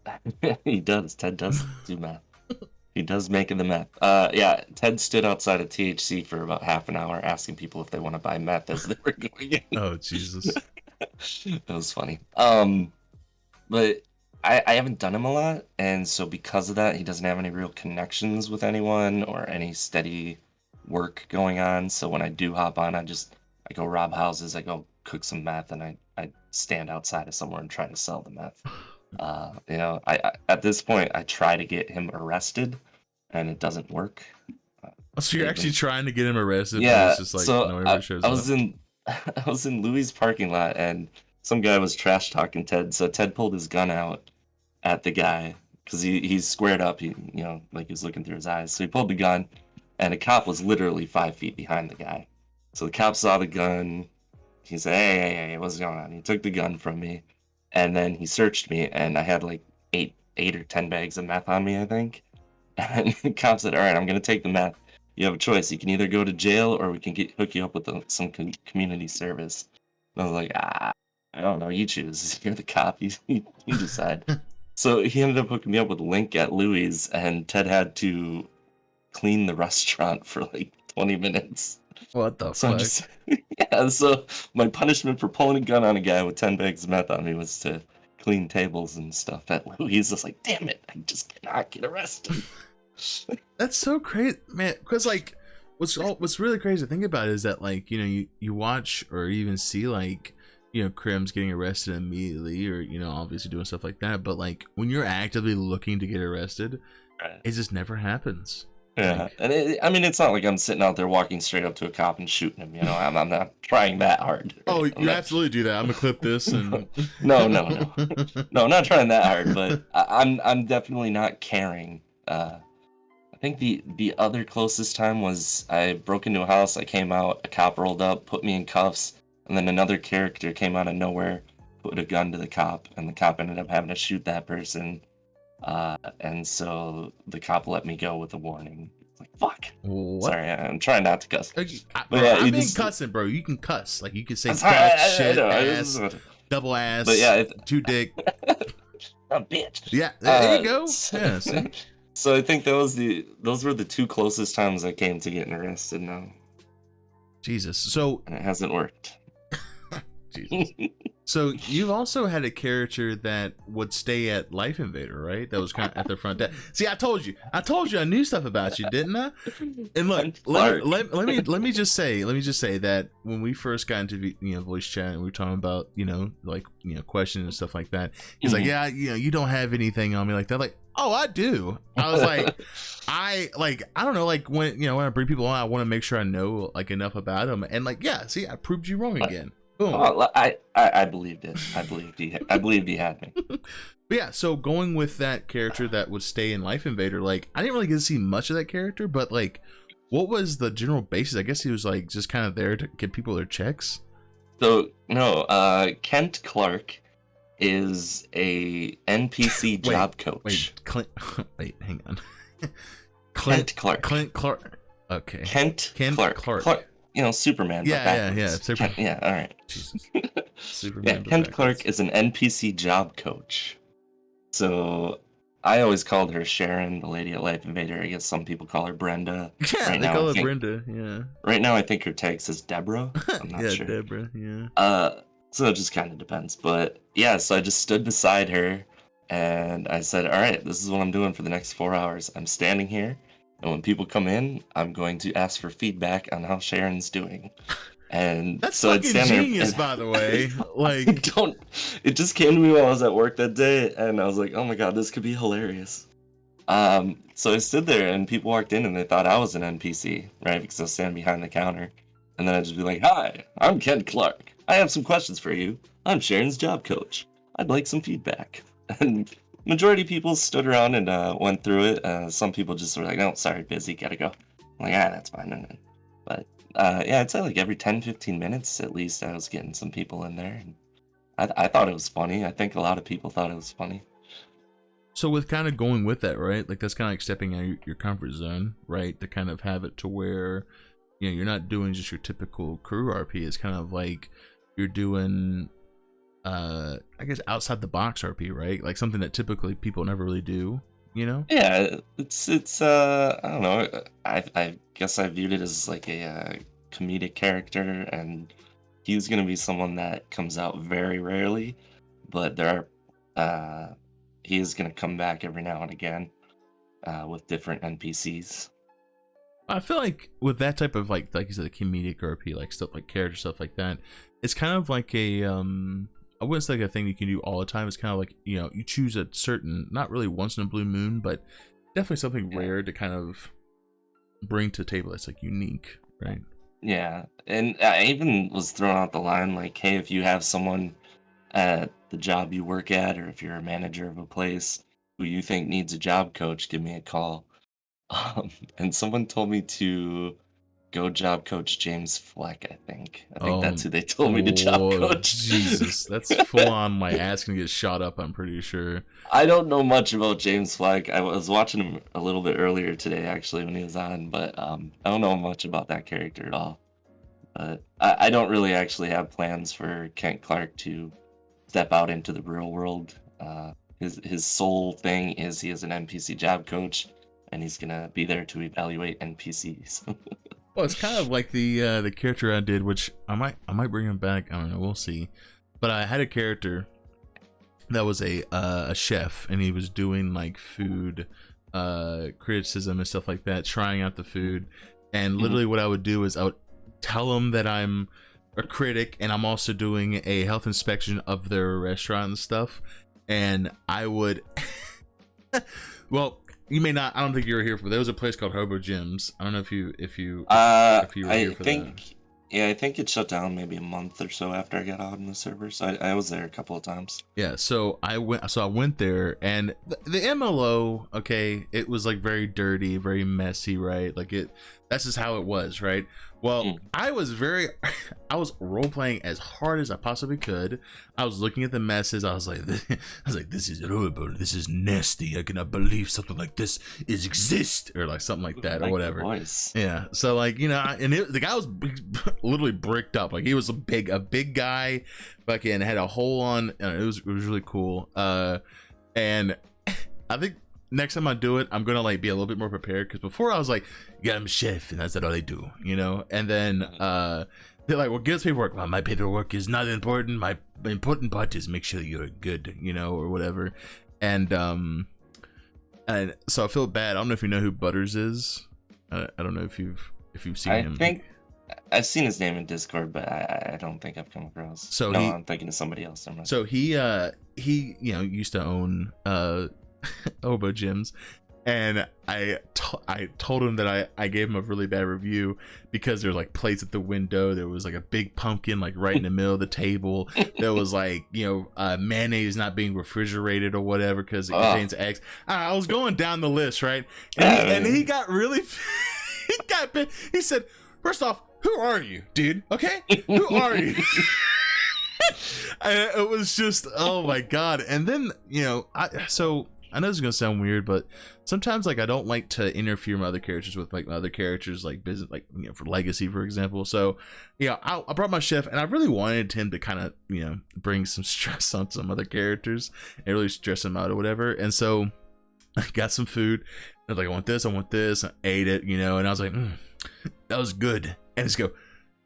Ted does do math. He does make the meth. Yeah, Ted stood outside of THC for about half an hour asking people if they want to buy meth as they were going in. Oh, Jesus. That was funny. But I haven't done him a lot, and so because of that, he doesn't have any real connections with anyone or any steady work going on. So when I do hop on, I go rob houses, I go cook some meth, and I stand outside of somewhere and try to sell the meth. I at this point I try to get him arrested, and it doesn't work. So you're actually trying to get him arrested? Yeah. But it's just like, So nobody shows I up. was in I was in Louis' parking lot, and some guy was trash talking Ted. So Ted pulled his gun out at the guy because he's squared up. He like he was looking through his eyes. So he pulled the gun, and a cop was literally 5 feet behind the guy. So the cop saw the gun. He said, "Hey, what's going on?" He took the gun from me, and then he searched me, and I had like eight or 10 bags of meth on me, I think. And the cop said, "All right, I'm gonna take the meth. You have a choice. You can either go to jail or we can hook you up with some community service." And I was like, I don't know. You choose. You're the cop. You decide. So he ended up hooking me up with Link at Louis, and Ted had to clean the restaurant for like 20 minutes. What the So I'm fuck? just, yeah. So my punishment for pulling a gun on a guy with 10 bags of meth on me was to clean tables and stuff at Louis. I was like, damn it, I just cannot get arrested. That's so crazy, man. Because like, what's really crazy to think about is that like, you know, you watch or even see like, you know, crims getting arrested immediately, or you know, obviously doing stuff like that. But like when you're actively looking to get arrested, Right. it just never happens. Yeah, Like, and I mean, it's not like I'm sitting out there walking straight up to a cop and shooting him. You know, I'm not trying that hard. oh, Right? you absolutely do that. I'm gonna clip this and No, I'm not trying that hard. But I'm definitely not caring. I think the other closest time was I broke into a house. I came out, a cop rolled up, put me in cuffs, and then another character came out of nowhere, put a gun to the cop, and the cop ended up having to shoot that person. And so the cop let me go with a warning. It's like, fuck. what? Sorry, I'm trying not to cuss. Bro, yeah, I've it been just- cussing, bro. You can cuss. Like you can say Sorry, fuck, I shit, know, I ass, just- double ass, But yeah, two dick. a bitch. Yeah, there you go. So, Yeah, see? so I think those were the two closest times I came to getting arrested now, Jesus. So and it hasn't worked. Jesus. So you've also had a character that would stay at Life Invader, right? That was kind of at the front desk. See, I told you I knew stuff about you, didn't I? And look, let me just say that when we first got into voice chat and we were talking about questions and stuff like that, he's like, yeah, you don't have anything on me like that. Like, oh, I do. I was like, I don't know, like when I bring people on, I want to make sure I know like enough about them, and like, yeah, see, I proved you wrong again. Boom. Oh, I believed it. I believed he had me. But yeah, so going with that character that would stay in Life Invader, like I didn't really get to see much of that character, but like, what was the general basis? I guess he was like just kind of there to give people their checks. So no, Kent Clark is a NPC job coach. Wait, hang on. Kent Clark. Clint Clark. Okay. Kent Clark. Superman. Yeah, Superman. Yeah, all right. Jesus. Superman. Yeah, Kent Clark is an NPC job coach. So I always called her Sharon, the lady at Life Invader. I guess some people call her Brenda. Yeah, they call her Brenda. Yeah. Right now, I think her tag says Deborah. I'm not sure. Yeah, Deborah. Yeah. So it just kind of depends. But yeah, so I just stood beside her and I said, all right, this is what I'm doing for the next 4 hours. I'm standing here, and when people come in, I'm going to ask for feedback on how Sharon's doing. And that's so fucking genius, by the way. Like, it just came to me while I was at work that day, and I was like, oh my god, this could be hilarious. So I stood there, and people walked in, and they thought I was an NPC, right? Because I was standing behind the counter. And then I'd just be like, hi, I'm Kent Clark. I have some questions for you. I'm Sharon's job coach. I'd like some feedback. And majority of people stood around and went through it. Some people just were like, no, sorry, busy, gotta go. I'm like, that's fine. But yeah, I'd say like every 10-15 minutes at least I was getting some people in there. And I thought it was funny. I think a lot of people thought it was funny. So with kind of going with that, right? Like that's kind of like stepping out of your comfort zone, right? To kind of have it to where, you're not doing just your typical crew RP. It's kind of like you're doing, I guess, outside the box RP, right? Like something that typically people never really do, Yeah, it's I don't know. I guess I viewed it as like a comedic character, and he's gonna be someone that comes out very rarely, but he is gonna come back every now and again with different NPCs. I feel like with that type of like you said, the comedic RP, like stuff like character stuff like that, it's kind of like a I wouldn't say like a thing you can do all the time. It's kind of like you choose a certain, not really once in a blue moon, but definitely something rare to kind of bring to the table that's like unique, right? Yeah, and I even was throwing out the line like, hey, if you have someone at the job you work at, or if you're a manager of a place who you think needs a job coach, give me a call. And someone told me to go job coach James Fleck, I think. I think that's who they told me to job coach. Jesus, that's full on my ass gonna get shot up, I'm pretty sure. I don't know much about James Fleck. I was watching him a little bit earlier today, actually, when he was on, but I don't know much about that character at all. But I don't really actually have plans for Kent Clark to step out into the real world. His sole thing is he is an NPC job coach, and he's gonna be there to evaluate NPCs. Well, it's kind of like the character I did, which I might bring him back. I don't know, we'll see. But I had a character that was a chef, and he was doing like food criticism and stuff like that, trying out the food. And literally, what I would do is I would tell him that I'm a critic, and I'm also doing a health inspection of their restaurant and stuff. And I would, well, you may not. I don't think you were here for. There was a place called Hobo Gyms. I don't know if you were here for that. Yeah, I think it shut down maybe a month or so after I got out on the server. So I was there a couple of times. Yeah, so I went there, and the MLO, okay, it was like very dirty, very messy, right? Like that's just how it was, right? Well, I was role playing as hard as I possibly could. I was looking at the messes. I was like, this is horrible. This is nasty. I cannot believe something like this exist, or like something like that, or whatever. Yeah. So like, you know, the guy was literally bricked up. Like he was a big guy, fucking had a hole on. It was really cool. And I think next time I do it, I'm gonna like be a little bit more prepared, because before I was like, yeah, I'm a chef and that's all they do, you know. And then they're like, well, give us paperwork. Well, my paperwork is not important. My important part is make sure you're good, you know, or whatever. And so I feel bad. I don't know if you know who Butters is. I don't know if you've seen him. I think I've seen his name in Discord, but I don't think I've come across. So I'm thinking of somebody else. So he you know, used to own Hobo Gyms, and I told him that I gave him a really bad review because there's like plates at the window. There was like a big pumpkin like right in the middle of the table. There was like, you know, mayonnaise not being refrigerated or whatever because it contains eggs. I was going down the list, right? And he got really he said, first off, who are you, dude? Okay, who are you? And it was just, oh my god. And then, you know, I know this is gonna sound weird, but sometimes like I don't like to interfere my other characters with like my other characters, like business, like, you know, for Legacy, for example. So yeah, I brought my chef, and I really wanted him to kind of, you know, bring some stress on some other characters and really stress them out or whatever. And so I got some food. I was like, I want this. I ate it, you know, and I was like, that was good. And just go,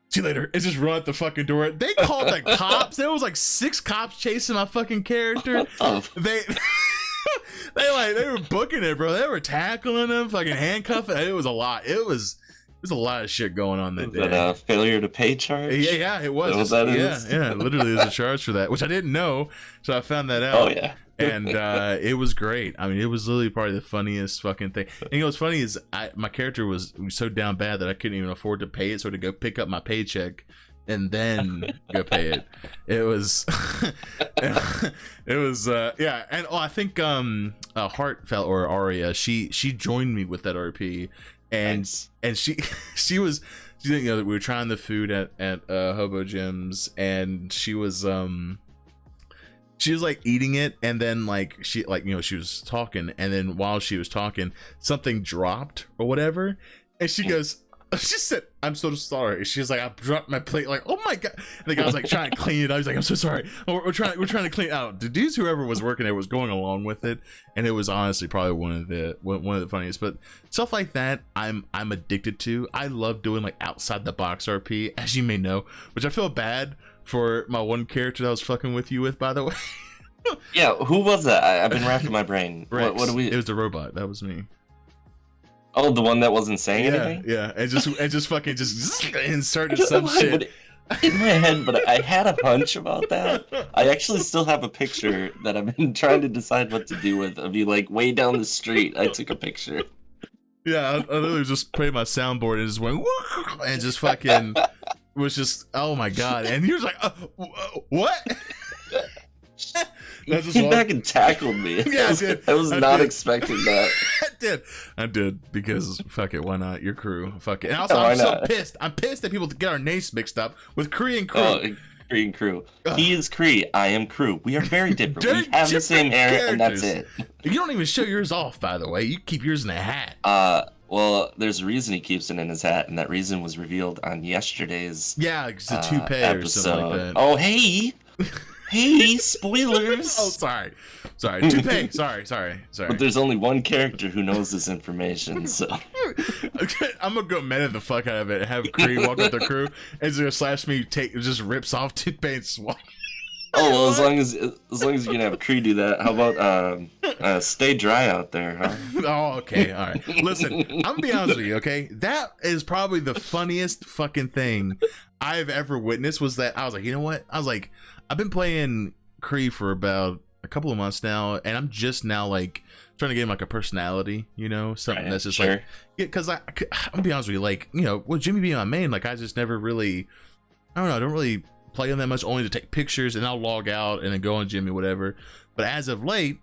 see you later, and just run out the fucking door. They called the cops. There was like 6 cops chasing my fucking character. They were booking it, bro. They were tackling him, fucking handcuffing. It was a lot. It was a lot of shit going on that day. Was that a failure to pay charge? Yeah, it was. Yeah, literally, there's a charge for that, which I didn't know, so I found that out. Oh yeah. And it was great. I mean, it was literally probably the funniest fucking thing. And you know what's funny is my character was so down bad that I couldn't even afford to pay it, so to go pick up my paycheck and then go pay it. It was yeah. And I think Heartfelt, or Aria, she joined me with that RP, and Nice. and she was, you know, we were trying the food at Hobo Gyms, and she was like eating it, and then like she, like, you know, she was talking, and then while she was talking, something dropped or whatever, and she goes, she said, I'm so sorry. She's like, I dropped my plate. Like, oh my god. And the guy was like trying to clean it up. He's like, I'm so sorry. We're trying to clean it out. The dudes, whoever was working there, was going along with it, and it was honestly probably one of the funniest. But stuff like that, I'm addicted to. I love doing like outside the box RP, as you may know, which I feel bad for my one character that I was fucking with you with, by the way. Yeah, who was that? I've been racking my brain. What do we? It was the robot. That was me. Oh, the one that wasn't saying anything? Yeah, and just fucking just inserted some shit in my head, but I had a hunch about that. I actually still have a picture that I've been trying to decide what to do with, of you like way down the street. I took a picture. Yeah, I literally just played my soundboard and just went and just fucking was just, oh my god. And he was like, what? He came back and tackled me. Yeah, I was not expecting that. I did because fuck it, why not? Your crew, fuck it. And also, Why I'm so not? pissed. I'm pissed that people get our names mixed up with Kree and crew. Oh, Kree and crew. He is Kree. I am crew. We are very different. They're We have the same hair, and that's characters. it. You don't even show yours off, by the way. You keep yours in a hat. Well, there's a reason he keeps it in his hat, and that reason was revealed on yesterday's Yeah, it's a toupee or something like that. Oh, hey! Hey, spoilers! Oh, sorry. Toupee. Sorry. But there's only one character who knows this information, so... Okay, I'm gonna go meta the fuck out of it and have Kree walk with the crew, and he's gonna slash me, just rips off toupee and swat. Oh, well, as long as you can have Kree do that, how about stay dry out there, huh? Oh, okay, all right. Listen, I'm gonna be honest with you, okay? That is probably the funniest fucking thing I've ever witnessed. Was that I was like, you know what? I was like, I've been playing Kree for about a couple of months now, and I'm just now like trying to get him like a personality, you know, something that's just like, yeah, because I'm gonna be honest with you, like, you know, with Jimmy being my main, like I just never really, I don't know, I don't really play on that much, only to take pictures, and I'll log out and then go on Jimmy, whatever. But as of late,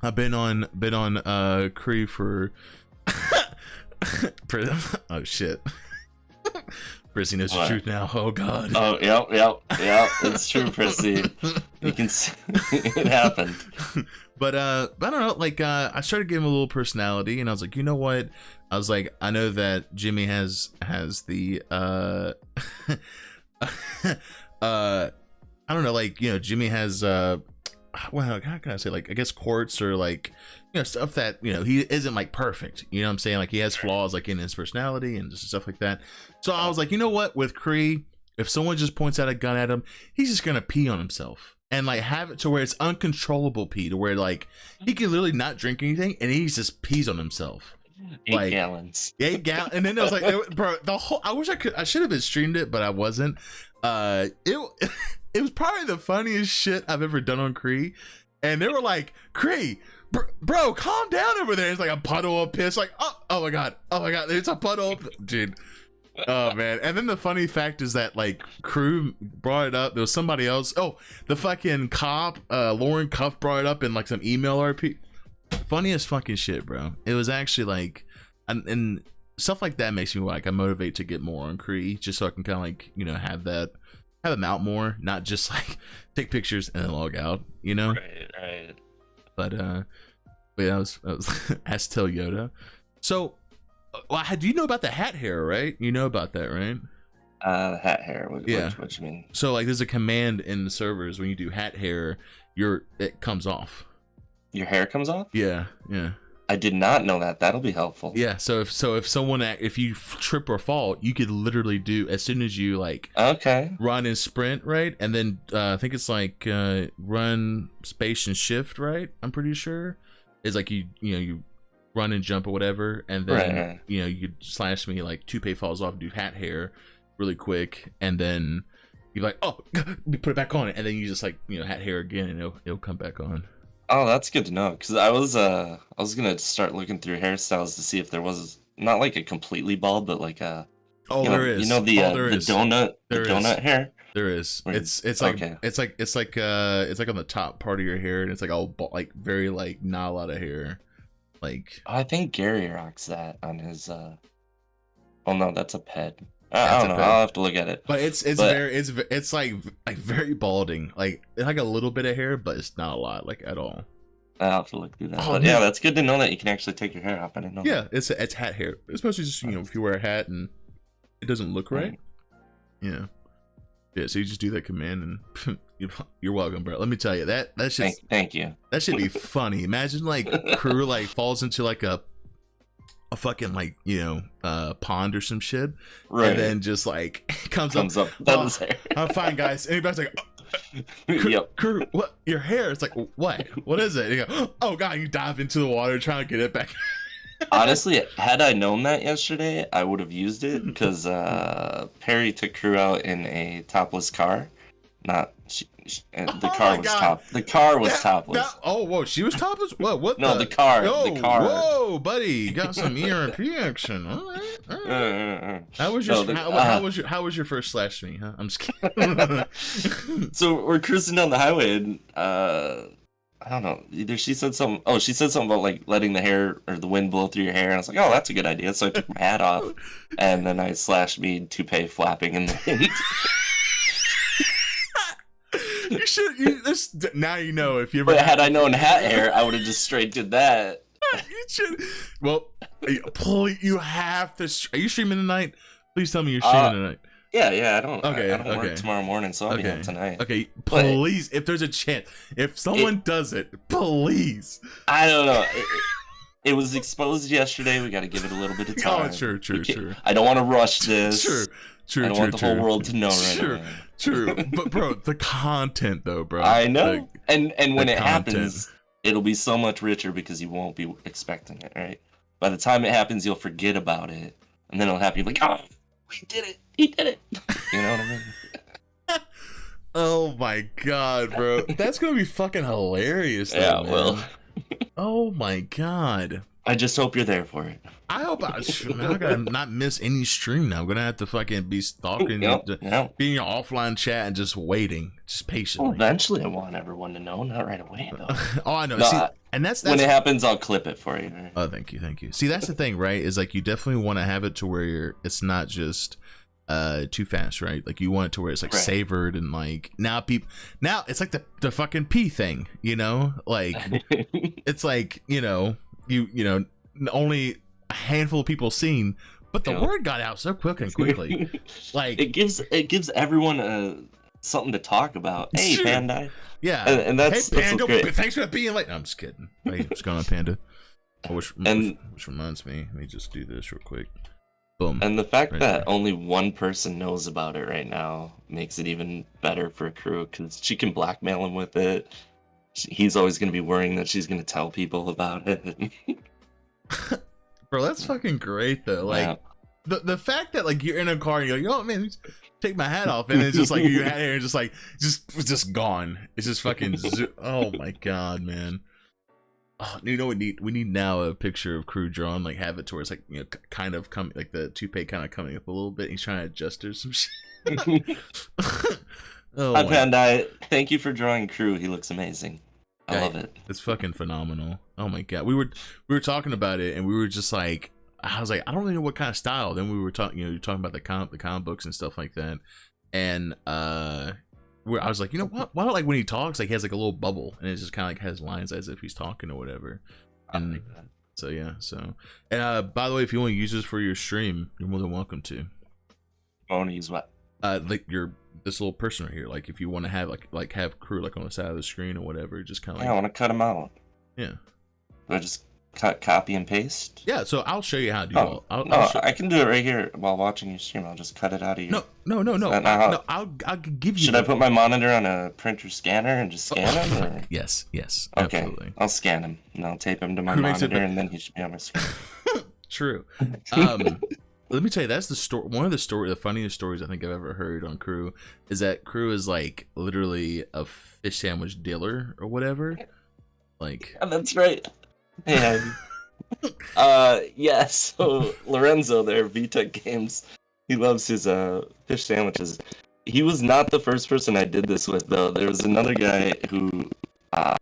I've been on Kree for oh shit. Prissy knows the truth now. Oh god. Oh, yep. It's true, Prissy. You can see it happened. But I don't know, like I started giving him a little personality, and I was like, you know what? I was like, I know that Jimmy has the I don't know, like, you know, Jimmy has well, how can I say, like, I guess quartz or like, you know, stuff that, you know, he isn't like perfect, you know what I'm saying? Like he has flaws like in his personality and just stuff like that. So I was like, you know what, with Kree, if someone just points out a gun at him, he's just gonna pee on himself and like have it to where it's uncontrollable pee, to where like he can literally not drink anything and he just pees on himself. 8 gallons. 8 gallons. And then it was like, bro, the whole, I should have been streamed it, but I wasn't. It was probably the funniest shit I've ever done on Kree. And they were like, Kree, bro, calm down over there. It's like a puddle of piss. Like, oh my god, it's a puddle of, dude. Oh man. And then the funny fact is that like crew brought it up. There was somebody else. Oh, the fucking cop, Lauren Cuff brought it up in like some email RP. Funniest fucking shit, bro. It was actually like, and stuff like that makes me like, I motivate to get more on Kree, just so I can kind of like, you know, have them out more, not just like take pictures and then log out, you know? Right. But yeah, I was asked tell Yoda. So, do you know about the hat hair, right? You know about that, right? Hat hair. What you mean? So like, there's a command in the servers when you do hat hair, it comes off. Your hair comes off? Yeah. I did not know that. That'll be helpful. Yeah. So if someone, if you trip or fall, you could literally do, as soon as you like run and sprint, right? And then I think it's like run, space, and shift, right? I'm pretty sure it's like you run and jump or whatever, and then you know, you could slash me like toupee falls off, do hat hair really quick, and then you're like, oh, put it back on it, and then you just like, you know, hat hair again, and it'll come back on. Oh, that's good to know, because I was gonna start looking through hairstyles to see if there was not like a completely bald, but like a there is. You know the donut hair. There is. It's like it's like on the top part of your hair, and it's like all like very like not a lot of hair. Like I think Gary rocks that on his. Oh no, that's a pet. I don't know. I'll have to look at it. But it's like very balding, like a little bit of hair, but it's not a lot, like at all. I'll have to look through that. But yeah, that's good to know that you can actually take your hair off. I didn't know. Yeah, it's hat hair, especially just, you know, if you wear a hat and it doesn't look right. Yeah. So you just do that command, and you're welcome, bro. Let me tell you, that should thank you. That should be funny. Imagine like crew like falls into like a fucking like, you know, pond or some shit, right? And then just like comes up. I'm fine, guys. Anybody's like, crew, what? Your hair? It's like, what is it? And you go, oh god, you dive into the water trying to get it back. Honestly, had I known that yesterday, I would have used it, because Perry took crew out in a topless car. The car was top. The car was topless. Whoa, she was topless. What? No, the car. Oh, the car. Whoa, buddy, you got some ERP action. All right. How was your first slash me? Huh? I'm just kidding. So we're cruising down the highway, and I don't know. Either she said something. Oh, she said something about like letting the hair or the wind blow through your hair. And I was like, oh, that's a good idea. So I took my hat off, and then I slashed me toupee flapping in the wind. You should. Now you know if you ever. But had I known hat hair, I would have just straight did that. You should. Well, please, you have to. Are you streaming tonight? Please tell me you're streaming tonight. Yeah. I don't Okay. work tomorrow morning, so I'll be home tonight. Okay, please, if there's a chance, if someone does it, please. I don't know. It was exposed yesterday. We got to give it a little bit of time. Oh, true. I don't want to rush this. True. I don't want the whole world to know right away. True. But bro, the content though, bro. I know. And when it happens, it'll be so much richer because you won't be expecting it, right? By the time it happens, you'll forget about it, and then it'll happen. You're like, oh, we did it. He did it. You know what I mean? Oh my god, bro. That's gonna be fucking hilarious. Yeah, man. well. Oh my god. I just hope you're there for it. I hope I gotta not miss any stream now. I'm gonna have to fucking be stalking, be in your offline chat and just waiting, just patiently. Well, eventually, I want everyone to know, not right away though. Oh, I know. No, see, and that's when it happens, I'll clip it for you. Oh, thank you. See, that's the thing, right? Is like you definitely want to have it to where it's not just too fast, right? Like you want it to where it's like savored and like now it's like the fucking pee thing, you know? Like it's like, you know, only a handful of people seen, but the word got out so quickly. Like it gives everyone something to talk about. Hey, sure. Panda. Yeah. And that's Panda, great. thanks for being late. No, I'm just kidding. Hey, what's going on, Panda? Which reminds me, let me just do this real quick. Boom. And the fact that only one person knows about it right now makes it even better for Crew, because she can blackmail him with it. He's always going to be worrying that she's going to tell people about it. Bro, that's fucking great though. Like the fact that like you're in a car and you're like, yo man, take my hat off, and it's just like your hat hair is just gone. It's just fucking oh my god, man. Oh, you know what we need now a picture of Crew drawn, like have it to where it's like, you know, kind of coming, like the toupee kind of coming up a little bit. He's trying to adjust or some shit. Oh, Hi Panda, thank you for drawing Crew. He looks amazing. I love it. It's fucking phenomenal. Oh my god, we were talking about it, and we were just like, I was like, I don't really know what kind of style. Then we were talking, you know, talking about the comic books and stuff like that, and where I was like, you know what? Why don't, like when he talks, like he has like a little bubble, and it just kind of like has lines as if he's talking or whatever. And so yeah, so and by the way, if you want to use this for your stream, you're more than welcome to. I want to use what? Like this little person right here. Like if you want to have like have Crew like on the side of the screen or whatever, just kind of. Yeah, I want to cut him out. Yeah. Do I just copy and paste? Yeah, so I'll show you how to do it. I can do it right here while watching your stream. I'll just cut it out of your... No. I'll give you... Should I put my monitor on a printer scanner and just scan him? Or... Yes, okay, absolutely. I'll scan him, and I'll tape him to my monitor, and then he should be on my screen. True. Let me tell you, that's the story. One of the funniest stories I think I've ever heard on Crew is that Crew is like literally a fish sandwich dealer or whatever. Like... Yeah, that's right. And so Lorenzo there, VTech Games, he loves his fish sandwiches. He was not the first person I did this with though. There was another guy who I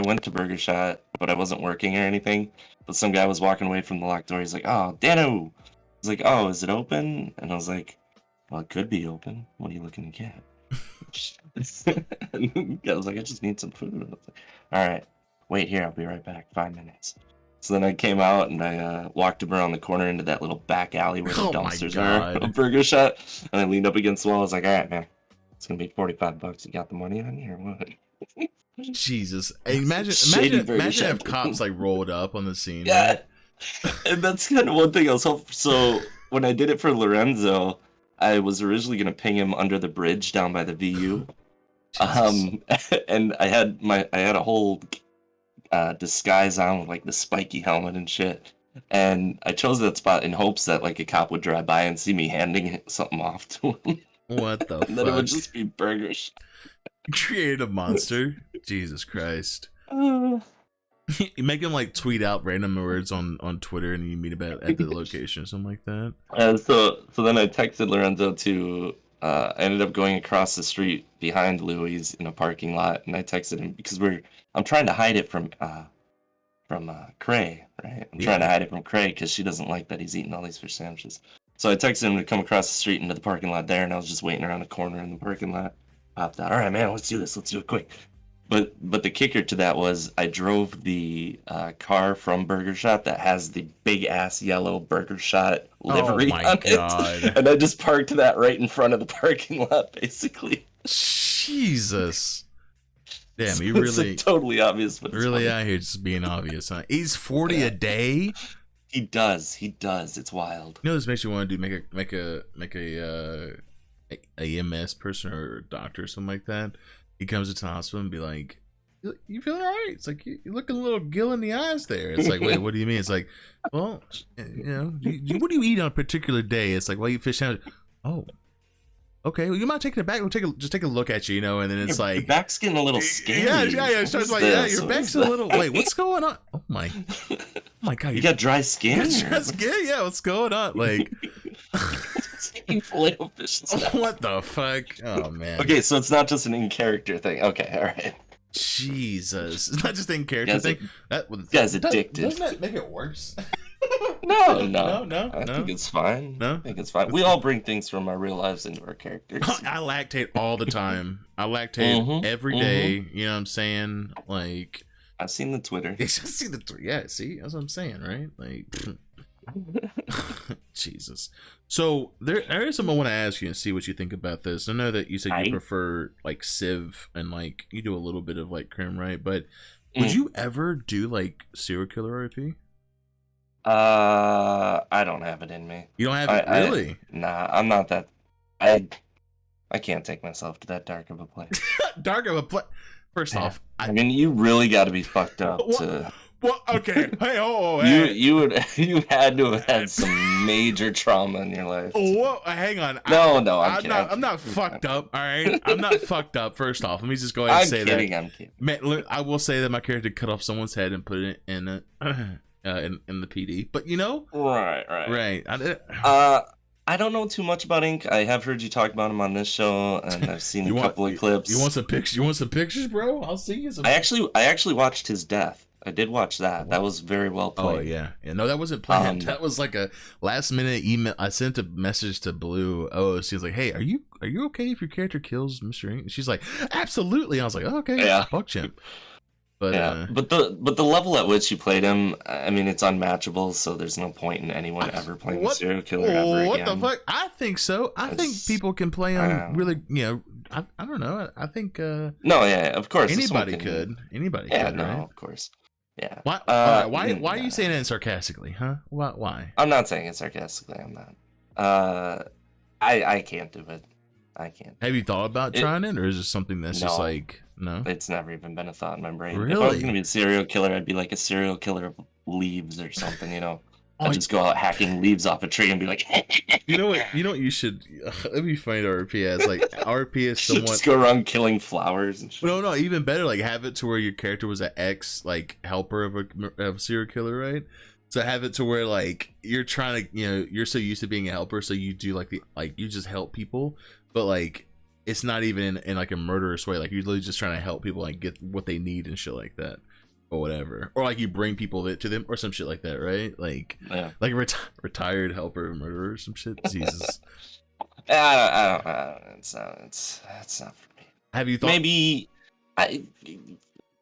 went to Burger Shot, but I wasn't working or anything. But some guy was walking away from the locked door. He's like, "Oh, Dano." He's like, "Oh, is it open?" And I was like, "Well, it could be open. What are you looking to get?" And I was like, "I just need some food." And I was like, "All right. Wait here, I'll be right back. 5 minutes." So then I came out and I walked him around the corner into that little back alley where the dumpsters are, a Burger Shot. And I leaned up against the wall. I was like, "All right, man, it's gonna be $45. You got the money on you or what?" Jesus, hey, imagine if cops like rolled up on the scene. Yeah, right? And that's kind of one thing I was hoping. So when I did it for Lorenzo, I was originally gonna ping him under the bridge down by the VU. And I had a whole disguise on with like the spiky helmet and shit, and I chose that spot in hopes that like a cop would drive by and see me handing something off to him. What the fuck? Then it would just be burgers. Create a monster. Jesus Christ. You make him like tweet out random words on Twitter, and you meet him at the location or something like that. So then I texted Lorenzo to I ended up going across the street behind Louis in a parking lot, and I texted him because I'm trying to hide it from Cray, right? I'm trying to hide it from Cray because she doesn't like that he's eating all these fish sandwiches. So I texted him to come across the street into the parking lot there, and I was just waiting around the corner in the parking lot. Popped out. All right, man, let's do this. Let's do it quick. But the kicker to that was I drove the car from Burger Shot that has the big ass yellow Burger Shot livery on it, and I just parked that right in front of the parking lot, basically. Jesus. Damn, So you really it's totally obvious. But really out here just being obvious, huh? He's 40 a day. He does. It's wild. You know, this makes you want to do make a EMS person or a doctor or something like that. He comes into the hospital and be like, "You feeling all right?" It's like you're looking a little gill in the eyes there. It's like, wait, what do you mean? It's like, well, you know, what do you eat on a particular day? It's like, well, you eat fish sandwich. Oh. Okay, well, you might take it back. We'll just take a look at you, you know, and then it's like your back's getting a little scary. Yeah. So it's like, your back's a little. Wait, what's going on? Oh my God! You got dry skin. Dry skin? Yeah, what's going on? Like, what the fuck? Oh man. Okay, so it's not just an in-character thing. Okay, all right. Jesus, it's not just an in-character thing. That guy's addicted. Doesn't that make it worse? No. I No. think it's fine. No? I think it's fine. We all bring things from our real lives into our characters. I lactate all the time. I lactate every day. You know what I'm saying? Like, I've seen the Twitter. Yeah, see? That's what I'm saying, right? Like, Jesus. So, there is something I want to ask you and see what you think about this. I know that you said you prefer, like, Civ and, like, you do a little bit of, like, Crim, right? But would you ever do, like, serial killer RP? I don't have it in me. You don't have it, really? Nah, I'm not that. I can't take myself to that dark of a place. Dark of a place. First off, I mean, you really got to be fucked up to. Well, okay. Hey, hey. You had to have had some major trauma in your life. Whoa, hang on. No, I'm not fucked up. All right, I'm not fucked up. First off, let me just go ahead and say that. I'm kidding. Man, I will say that my character cut off someone's head and put it in the PD. But you know, right. I don't know too much about Ink. I have heard you talk about him on this show, and I've seen a couple of clips. You want some pictures? You want some pictures, bro? I'll see you some. I actually watched his death. I did watch that. That was very well played. Oh yeah. No, that wasn't planned. That was like a last minute email. I sent a message to Blue. Oh, she was like, "Hey, are you okay if your character kills Mr. Ink?" She's like, "Absolutely." I was like, oh, "Okay, yeah, fuck chimp." But yeah, but the level at which you played him, I mean, it's unmatchable. So there's no point in anyone ever playing a serial killer ever again. What the fuck? I think so. I think people can play him really. You know, I don't know. I think. No, yeah, of course. Anybody could. Anybody could. No, right? of course. Yeah. Why are you saying it sarcastically, huh? Why? I'm not saying it sarcastically. I'm not. I can't do it. I can't. Have you thought about trying it, or is it something that's just like no? It's never even been a thought in my brain. Really? If I was gonna be a serial killer, I'd be like a serial killer of leaves or something. You know, I'd just go out hacking leaves off a tree and be like. You know what? You should. Let me find RP as like RP is someone just go around killing flowers and shit. No, even better. Like have it to where your character was an ex like helper of a serial killer, right? So have it to where like you're trying to, you know, you're so used to being a helper, so you do like you just help people, but like it's not even in like a murderous way. Like you're literally just trying to help people like get what they need and shit like that. Or whatever, or like you bring people to them, or some shit like that, right? Like, like a retired helper, murderer, or some shit. Jesus, I don't. It's not for me. Have you thought? Maybe,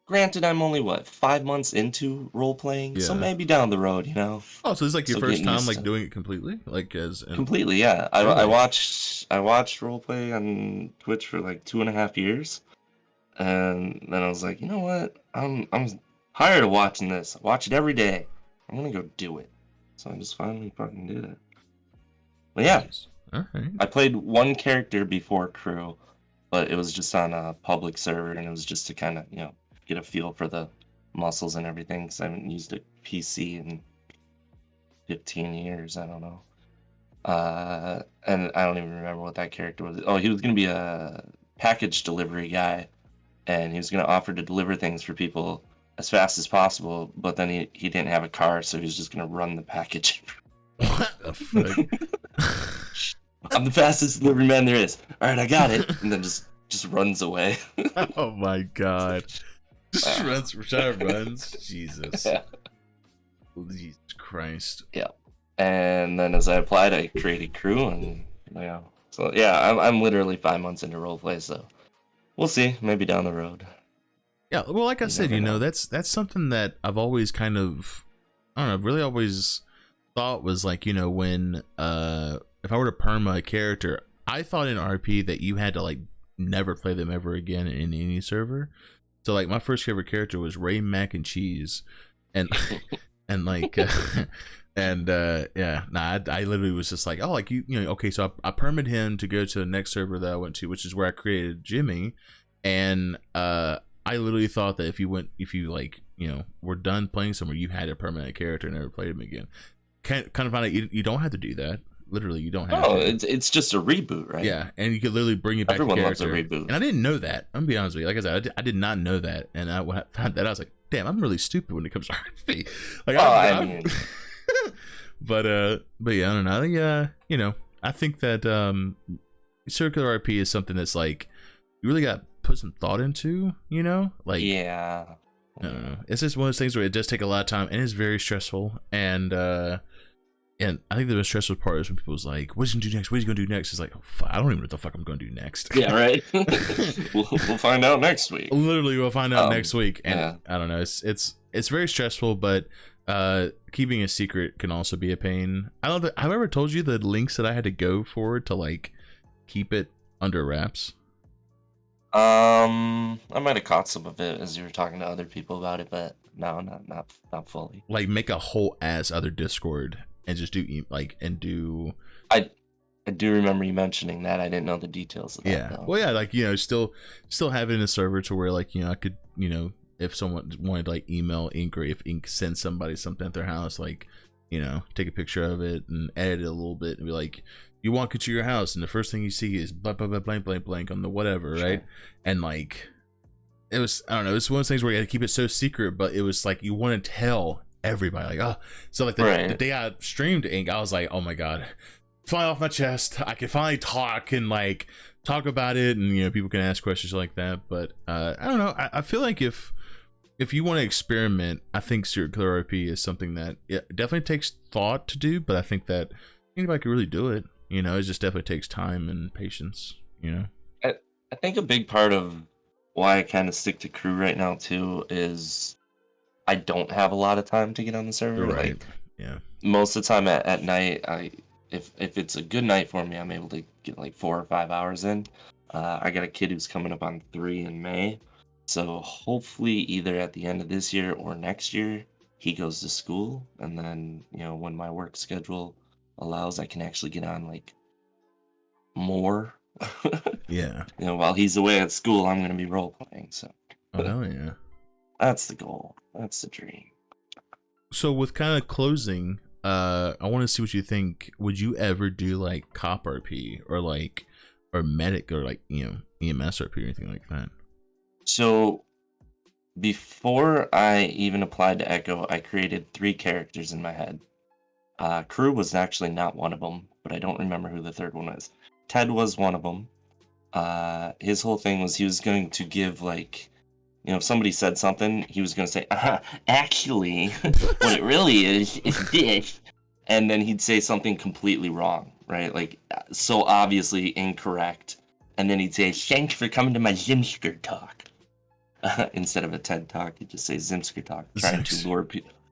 granted, I'm only 5 months into role playing, so maybe down the road, you know. Oh, so it's like your first time like doing it completely, like completely, yeah. I watched role play on Twitch for like 2.5 years, and then I was like, you know what, I'm tired of watching this. I watch it every day. I'm gonna go do it. So I just finally fucking did it. But yeah, all right. I played one character before crew, but it was just on a public server, and it was just to kind of, you know, get a feel for the muscles and everything, because I haven't used a PC in 15 years. I don't know. And I don't even remember what that character was. Oh, he was gonna be a package delivery guy, and he was gonna offer to deliver things for people as fast as possible, but then he didn't have a car, so he was just gonna run the package. What the fuck? I'm the fastest delivery man there is. All right, I got it. And then just runs away. Oh my god. Just runs. Jesus. Yeah. Jesus Christ. Yeah. And then as I applied, I created crew, and yeah. So yeah, I'm literally 5 months into roleplay, so we'll see. Maybe down the road. Yeah, well, like I said, never know. that's something that I've always kind of, I don't know, really always thought was like, when if I were to perma a character, I thought in RP that you had to like never play them ever again in any server. So like my first favorite character was Ray Mac and Cheese, and and like yeah, nah, I literally was just like, oh, like okay, so I permitted him to go to the next server that I went to, which is where I created Jimmy, and I literally thought that if you like were done playing somewhere, you had a permanent character and never played him again. Kind of find out you don't have to do that. Literally, you don't have to. It's just a reboot, right? Yeah, and you could literally bring it back. Everyone to loves a character. reboot. And I didn't know that. I'm gonna be honest with you. Like I said, I did not know that, and I found that I was like, damn, I'm really stupid when it comes to RP. Like, I mean, but yeah, I don't know. I think I think that circular RP is something that's like you really got to put some thought into. Like yeah. I don't know. It's just one of those things where it does take a lot of time and it's very stressful. And I think the most stressful part is when people's like, "What are you gonna do next? What are you gonna do next?" It's like, oh, I don't even know what the fuck I'm gonna do next. Yeah, right. we'll find out next week. Literally, we'll find out next week. And yeah. I don't know. It's very stressful, but keeping a secret can also be a pain. I don't know. Have I ever told you the links that I had to go for to like keep it under wraps? I might have caught some of it as you were talking to other people about it, but no, not fully. Like make a whole ass other Discord and just do I do remember you mentioning that. I didn't know the details of that. Yeah. Though. Well, yeah, like still have it in a server to where like I could if someone wanted to like email Ink, or if Ink sends somebody something at their house, like take a picture of it and edit it a little bit and be like, you walk into your house and the first thing you see is blank blank on the whatever, sure. right? And like it was, I don't know, it's one of those things where you had to keep it so secret, but it was like you want to tell everybody, like, oh, so like the day I streamed Ink, I was like, oh my god, fly off my chest, I can finally talk and like talk about it, and people can ask questions like that. But I don't know, I feel like if you want to experiment, I think circular RP is something that it definitely takes thought to do, but I think that anybody can really do it. It just definitely takes time and patience. I think a big part of why I kind of stick to crew right now too is I don't have a lot of time to get on the server. Right. Like, yeah. Most of the time at night, if it's a good night for me, I'm able to get like 4 or 5 hours in. I got a kid who's coming up on 3 in May, so hopefully either at the end of this year or next year he goes to school, and then when my work schedule allows, I can actually get on like more. Yeah. While he's away at school, I'm gonna be role playing. So. Oh hell yeah. That's the goal. That's the dream. So with kind of closing, I want to see what you think. Would you ever do like cop RP or medic or like EMS RP or anything like that? So before I even applied to Echo, I created 3 characters in my head. Crew was actually not one of them, but I don't remember who the third one was. Ted was one of them. His whole thing was he was going to give like, if somebody said something, he was going to say, actually, what it really is this. And then he'd say something completely wrong, right? Like, so obviously incorrect. And then he'd say, thanks for coming to my Zimsker talk. Instead of a TED talk, he'd just say Zimsker talk,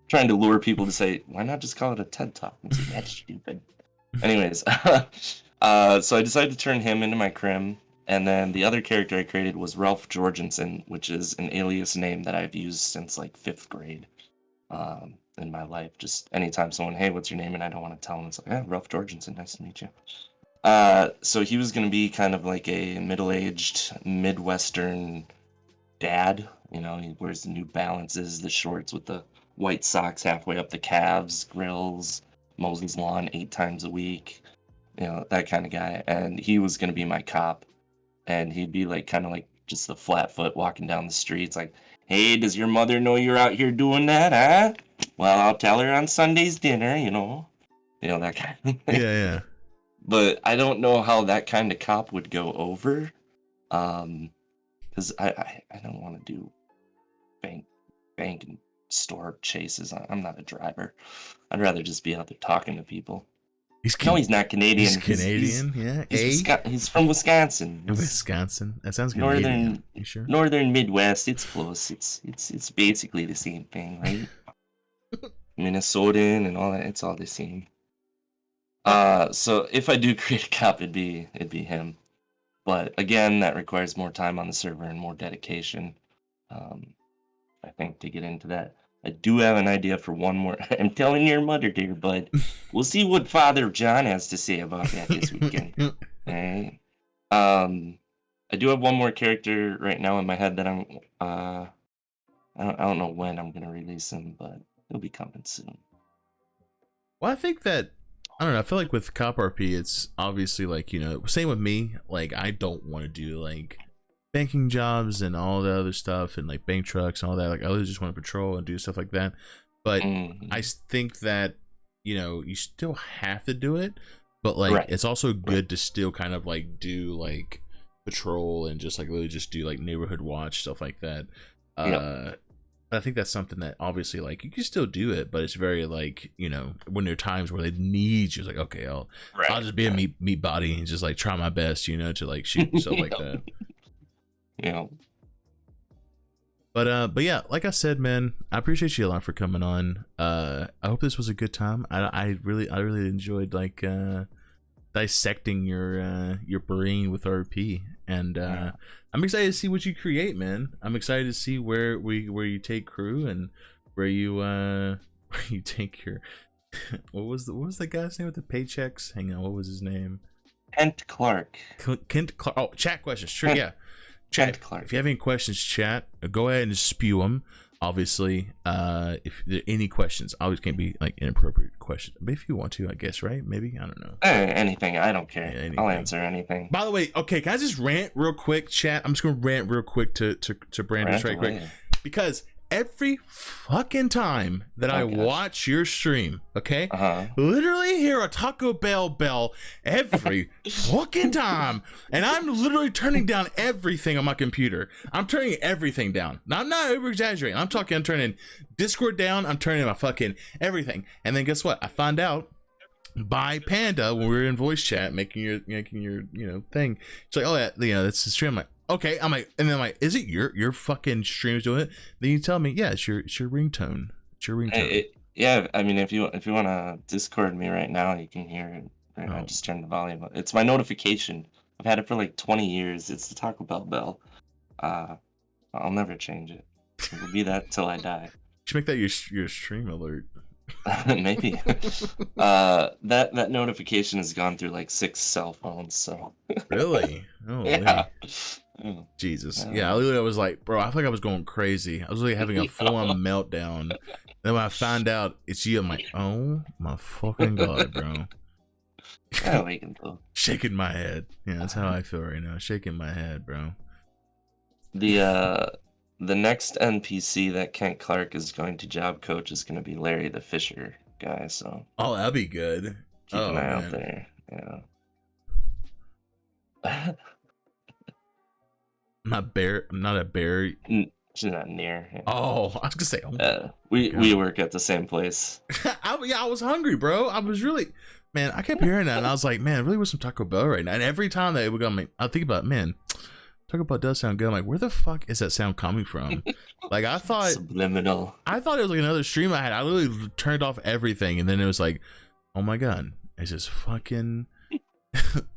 trying to lure people to say, why not just call it a TED talk? And say, that's stupid. Anyways, so I decided to turn him into my crim. And then the other character I created was Ralph Jorgensen, which is an alias name that I've used since like 5th grade in my life. Just anytime someone, hey, what's your name? And I don't want to tell them, it's like, yeah, Ralph Jorgensen, nice to meet you. So he was going to be kind of like a middle-aged Midwestern dad. He wears the New Balances, the shorts with the white socks halfway up the calves, grills, mows his lawn 8 times a week. That kind of guy. And he was going to be my cop. And he'd be like kind of like just a flat foot walking down the streets like, hey, does your mother know you're out here doing that, huh? Well, I'll tell her on Sunday's dinner, that kind of thing. Yeah. but I don't know how that kind of cop would go over. Because I don't want to do bank and store chases. I'm not a driver. I'd rather just be out there talking to people. No, he's not Canadian. He's Canadian, yeah. He's from Wisconsin. Wisconsin. That sounds Canadian. Northern. You sure? Northern Midwest. It's close. It's basically the same thing, right? Minnesotan and all that. It's all the same. So if I do create a cop, it'd be him. But again, that requires more time on the server and more dedication. I think to get into that. I do have an idea for one more. I'm telling your mother, dear bud. We'll see what Father John has to say about that this weekend. All right. I do have one more character right now in my head that I don't know when I'm gonna release him, but he'll be coming soon. Well, I think that I don't know. I feel like with Cop RP, it's obviously like, you know, same with me. Like, I don't want to do like banking jobs and all the other stuff and like bank trucks and all that. Like, I really just want to patrol and do stuff like that. But I think that, you know, you still have to do it, but like it's also good to still kind of like do like patrol and just like really just do like neighborhood watch stuff like that. I think that's something that obviously like you can still do it, but it's very like, you know, when there are times where they need you, it's like, okay, I'll just be a meat body and just like try my best, you know, to like shoot and stuff like that. Yeah. But yeah, like I said, man, I appreciate you a lot for coming on. I hope this was a good time. I really enjoyed like dissecting your brain with RP, and I'm excited to see what you create, man. I'm excited to see where you take crew and where you take your what was the guy's name with the paychecks? Hang on, what was his name? Kent Clark. Kent Clark. Oh, chat questions. Sure, yeah. Chat. If you have any questions, chat. Go ahead and spew them. Obviously, if there are any questions, always can't be like inappropriate questions. But if you want to, I guess, right? Maybe, I don't know. Anything, I don't care. Yeah, I'll answer anything. By the way, okay, can I just rant real quick, chat? I'm just gonna rant real quick to Brandon right quick, because every fucking time that I watch your stream, okay, literally hear a Taco Bell bell every fucking time, and I'm literally turning down everything on my computer. I'm turning everything down. Now, I'm not over exaggerating. I'm turning Discord down. I'm turning my fucking everything. And then guess what? I find out by Panda when we were in voice chat making your you know thing. It's like, oh yeah, you know, that's the stream. I'm like, okay, and then I'm like, is it your fucking stream's doing it? Then you tell me, yeah, it's your ringtone. It's your ringtone. Yeah, I mean, if you want to Discord me right now, you can hear it. Right now, just turn the volume up. It's my notification. I've had it for like 20 years. It's the Taco Bell bell. I'll never change it. It'll be that till I die. You should make that your stream alert. Maybe. That notification has gone through like 6 cell phones. So. Really? Oh yeah. Jesus. Yeah, I literally was like, bro, I feel like I was going crazy. I was really having a full-on meltdown. Then when I found out it's you, I'm like, oh my fucking god, bro. Shaking my head. Yeah, that's how I feel right now. Shaking my head, bro. The next NPC that Kent Clark is going to job coach is going to be Larry the Fisher guy. So. Oh, that'd be good. Keep an eye out there. Yeah. I'm not a bear. She's not near. Yeah. Oh, I was gonna say. Oh, we work at the same place. I was hungry, bro. I was really, man. I kept hearing that, and I was like, man, I really want some Taco Bell right now. And every time that it would go, I think about, man, Taco Bell does sound good. I'm like, where the fuck is that sound coming from? Like, I thought subliminal. I thought it was like another stream I had. I literally turned off everything, and then it was like, oh my god, it's just fucking.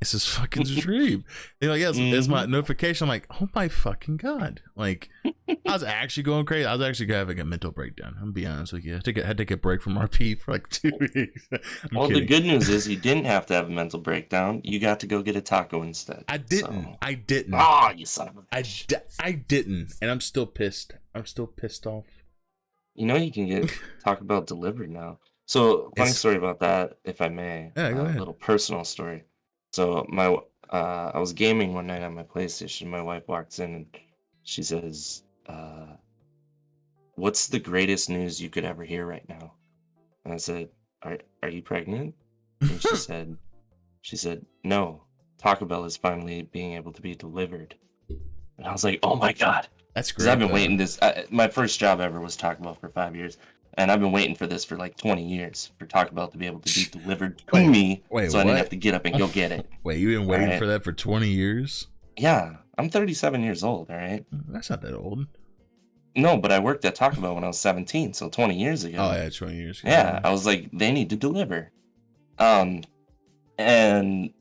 It's this fucking stream. You know, yes, it's my notification. I'm like, oh my fucking god! Like, I was actually going crazy. I was actually having a mental breakdown. I'm gonna be honest with you. I had to take a break from RP for like 2 weeks. Well, kidding. The good news is you didn't have to have a mental breakdown. You got to go get a taco instead. I didn't. So. I didn't. Oh, you son of a bitch. I didn't, and I'm still pissed. I'm still pissed off. You know, you can get Taco Bell delivered now. So, funny story about that, if I may. Yeah, go ahead. A little personal story. So I was gaming one night on my PlayStation. My wife walks in and she says, "What's the greatest news you could ever hear right now?" And I said, "Are you pregnant?" And She said, "No, Taco Bell is finally being able to be delivered." And I was like, "Oh my god!" That's Because great. I've been though. waiting this. My first job ever was Taco Bell for 5 years, and I've been waiting for this for like 20 years for Taco Bell to be able to be delivered to me, Wait, so I didn't have what? to get up and go get it. Wait, you've been waiting Alright. for that for 20 years? Yeah, I'm 37 years old. All right. That's not that old. No, but I worked at Taco Bell when I was 17, so 20 years ago. Oh yeah, 20 years ago. Yeah, I was like, they need to deliver. And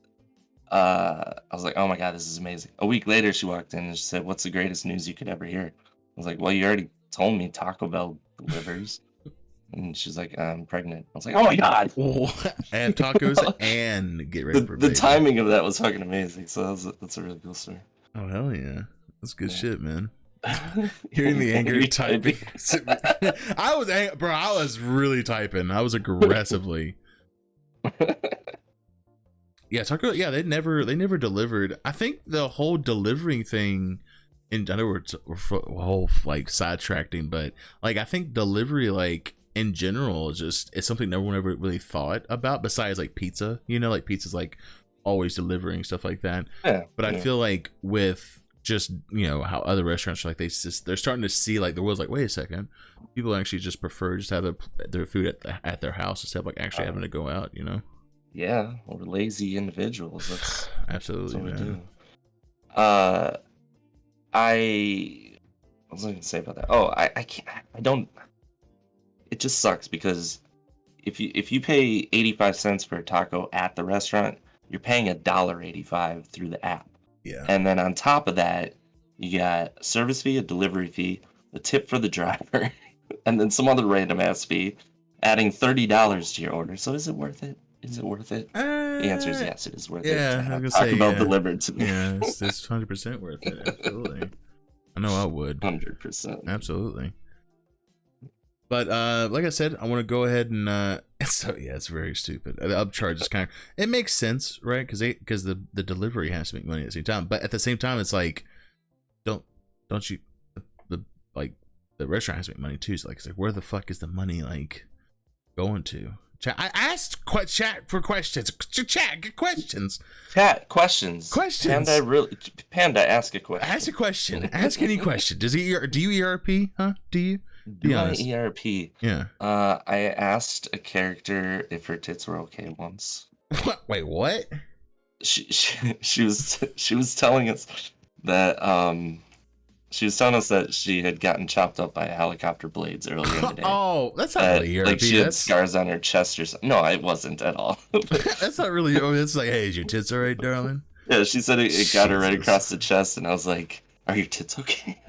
I was like, oh my god, this is amazing. A week later, she walked in and she said, "What's the greatest news you could ever hear?" I was like, "Well, you already told me Taco Bell delivers." And she's like, "I'm pregnant." I was like, "Oh my god!" Oh, I have tacos and get ready for The baby. timing of that was fucking amazing. So that's a really cool story. Oh hell yeah, that's good Yeah. shit, man. Hearing the anger You typing. I was bro. I was really typing. I was aggressively. Yeah, Taco. Yeah, they never delivered. I think the whole delivering thing, and I know we're whole like sidetracking, but like I think delivery, like in general, is just it's something no one ever really thought about. Besides like pizza, you know, like pizza's like always delivering stuff like that. Yeah, But I yeah. feel like with just how other restaurants are like they're starting to see like the world's like, wait a second, people actually just prefer just have their food at their house instead of like actually having to go out, Yeah, we're lazy individuals. That's Absolutely, what we man. do. I what was I gonna say about that? Oh, I can't. I don't. It just sucks because if you pay 85 cents for a taco at the restaurant, you're paying $1.85 through the app. Yeah. And then on top of that, you got a service fee, a delivery fee, a tip for the driver, and then some other random ass fee, adding $30 to your order. So is it worth it? Is it worth it? The answer is yes, it is worth it. Yeah, To I have was gonna Taco say, Bell yeah. delivered to me. Yeah, it's 100% worth it. Absolutely. I know I would. 100%. Absolutely. But like I said, I want to go ahead and so yeah, it's very stupid. The upcharge is kind of, it makes sense, right? Because the delivery has to make money at the same time. But at the same time, it's like, don't you the like the restaurant has to make money too. So like, it's like, where the fuck is the money like going to? Chat. I asked chat for questions. Chat, get questions. Chat, questions. Questions. Panda, ask a question. Ask a question. Ask any question. Do you ERP? Huh? Do you? Be Do I honest. ERP? Yeah. I asked a character if her tits were okay once. What? Wait, what? She was telling us that she had gotten chopped up by helicopter blades earlier in the day. Oh, that's not really ERP. Like she had scars on her chest or something. No, it wasn't at all. That's not really. Oh, it's like, hey, is your tits alright, darling? Yeah, she said it got her right across the chest, and I was like, "Are your tits okay?"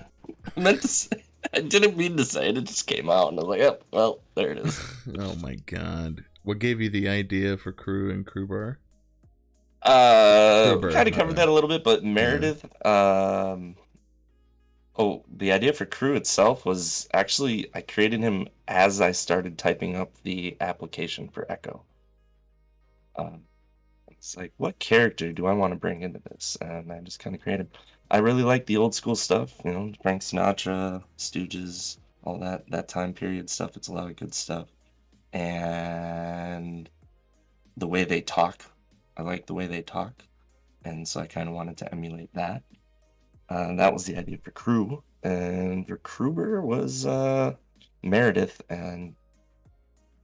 I meant to say. I didn't mean to say it. It just came out, and I was like, "Oh, well, there it is." Oh my god! What gave you the idea for crew and crew bar? Kind of covered that a little bit, but Meredith. Oh, the idea for crew itself was actually I created him as I started typing up the application for Echo. It's like, what character do I want to bring into this? And I just kind of created. I really like the old school stuff, Frank Sinatra, Stooges, all that time period stuff. It's a lot of good stuff. And the way they talk, I like the way they talk. And so I kind of wanted to emulate that. That was the idea for crew. And for Kruber was Meredith, and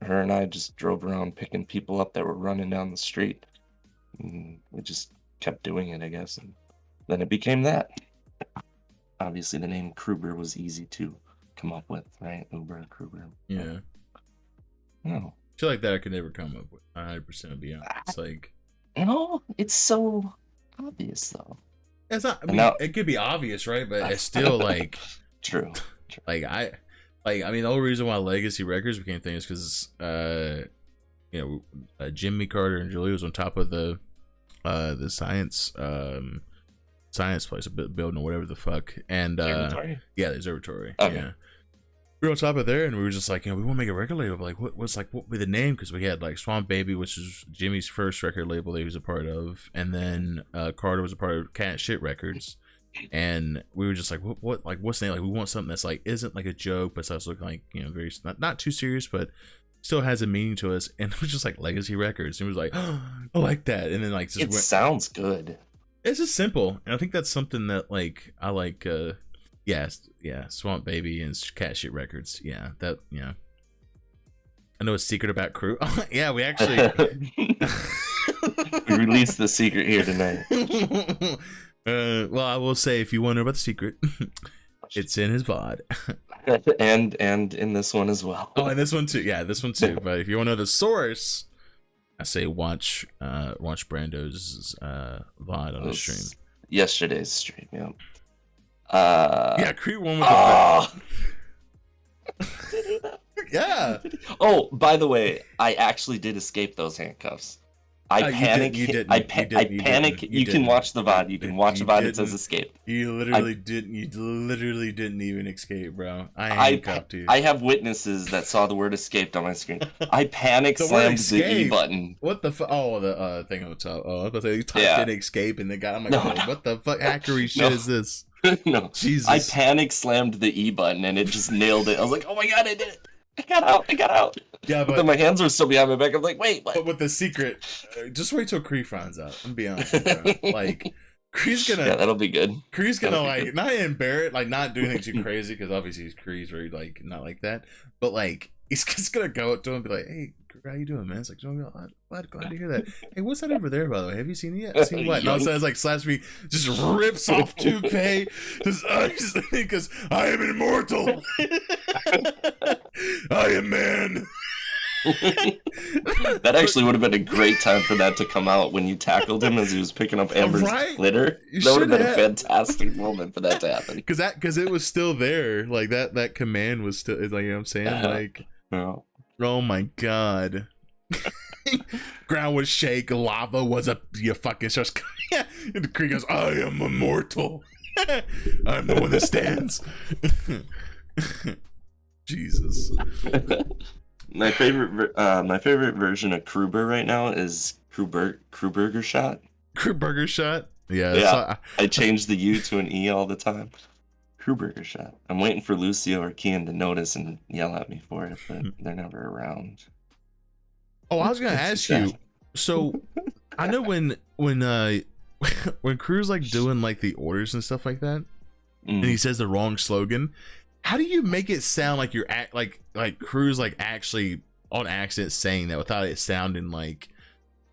her and I just drove around picking people up that were running down the street. And we just kept doing it, I guess. And then it became that. Obviously, the name Kruber was easy to come up with, right? Uber and Kruber. Yeah. No. Shit like that I could never come up with. 100% be honest. It's like, it's so obvious though. It's not. I mean, it could be obvious, right? But it's still like true. Like I mean, the only reason why Legacy Records became thing is because Jimmy Carter and Julie was on top of the science place, a building or whatever the fuck, and yeah, the observatory. Okay. Yeah, we were on top of there, and we were just like, we want to make a record label, but like, what would be the name? Because we had like Swamp Baby, which is Jimmy's first record label that he was a part of, and then Carter was a part of Cat Shit Records, and we were just like, what's the name? Like, we want something that's like isn't like a joke, but starts looking like very not too serious, but still has a meaning to us, and it was just like Legacy Records. And it was like, oh, I like that, and then like just It sounds good. It's just simple, and I think that's something that like I like. Yeah, Swamp Baby and Cat Shit Records. Yeah, that I know a secret about Crew. Yeah, we actually we released the secret here tonight. Well, I will say, if you want to know about the secret, it's in his VOD. and in this one as well. Oh, and this one too. Yeah, this one too. But if you want to know the source, I say watch Brando's VOD on his stream. Yesterday's stream, yeah. Yeah, Creed one with the yeah. Oh, by the way, I actually did escape those handcuffs. I panic. I panic. You can watch the VOD. You can watch the VOD. It says escape. You literally didn't. You literally didn't even escape, bro. I handcuffed you. I have witnesses that saw the word escaped on my screen. I panic slammed the E button. What the fuck? Oh, the thing on the top. Oh, I was about to say you typed in escape and the guy. I'm like, no. What the fuck hackery shit is this? No, Jesus. I panic slammed the E button and it just nailed it. I was like, oh my god, I did it. I got out. Yeah, but then my hands were still behind my back. I'm like, wait, what? But with the secret, just wait till Kree finds out. I'm be honest with you, bro. Like, Kree's gonna. Yeah, that'll be good. Kree's gonna like not embarrass, like not do anything too crazy because obviously Kree's very like not like that. But like he's just gonna go up to him and be like, "Hey, how you doing, man?" It's like, glad to hear that. Hey, what's that over there, by the way? Have you seen it yet? Seen what? And all of a sudden, it's like slash me, just rips off toupee, just because I am immortal. I am man. That actually would have been a great time for that to come out when you tackled him as he was picking up Amber's glitter. That would have been a fantastic moment for that to happen. Because it was still there. Like that command was still, like, you know what I'm saying? Like, oh my god. Ground would shake, lava was fucking starts. And the Kree goes, I am immortal. I'm the one that stands. Jesus. My favorite version of Kruber right now is Kruberger Shot. Kruberger Shot? Yeah. I changed the U to an E all the time. Kruberger Shot. I'm waiting for Lucio or Kian to notice and yell at me for it, but they're never around. Oh, I was gonna ask you. So, I know when Crew's like doing like the orders and stuff like that, and he says the wrong slogan. How do you make it sound like you're like Crew's like actually on accident saying that without it sounding like,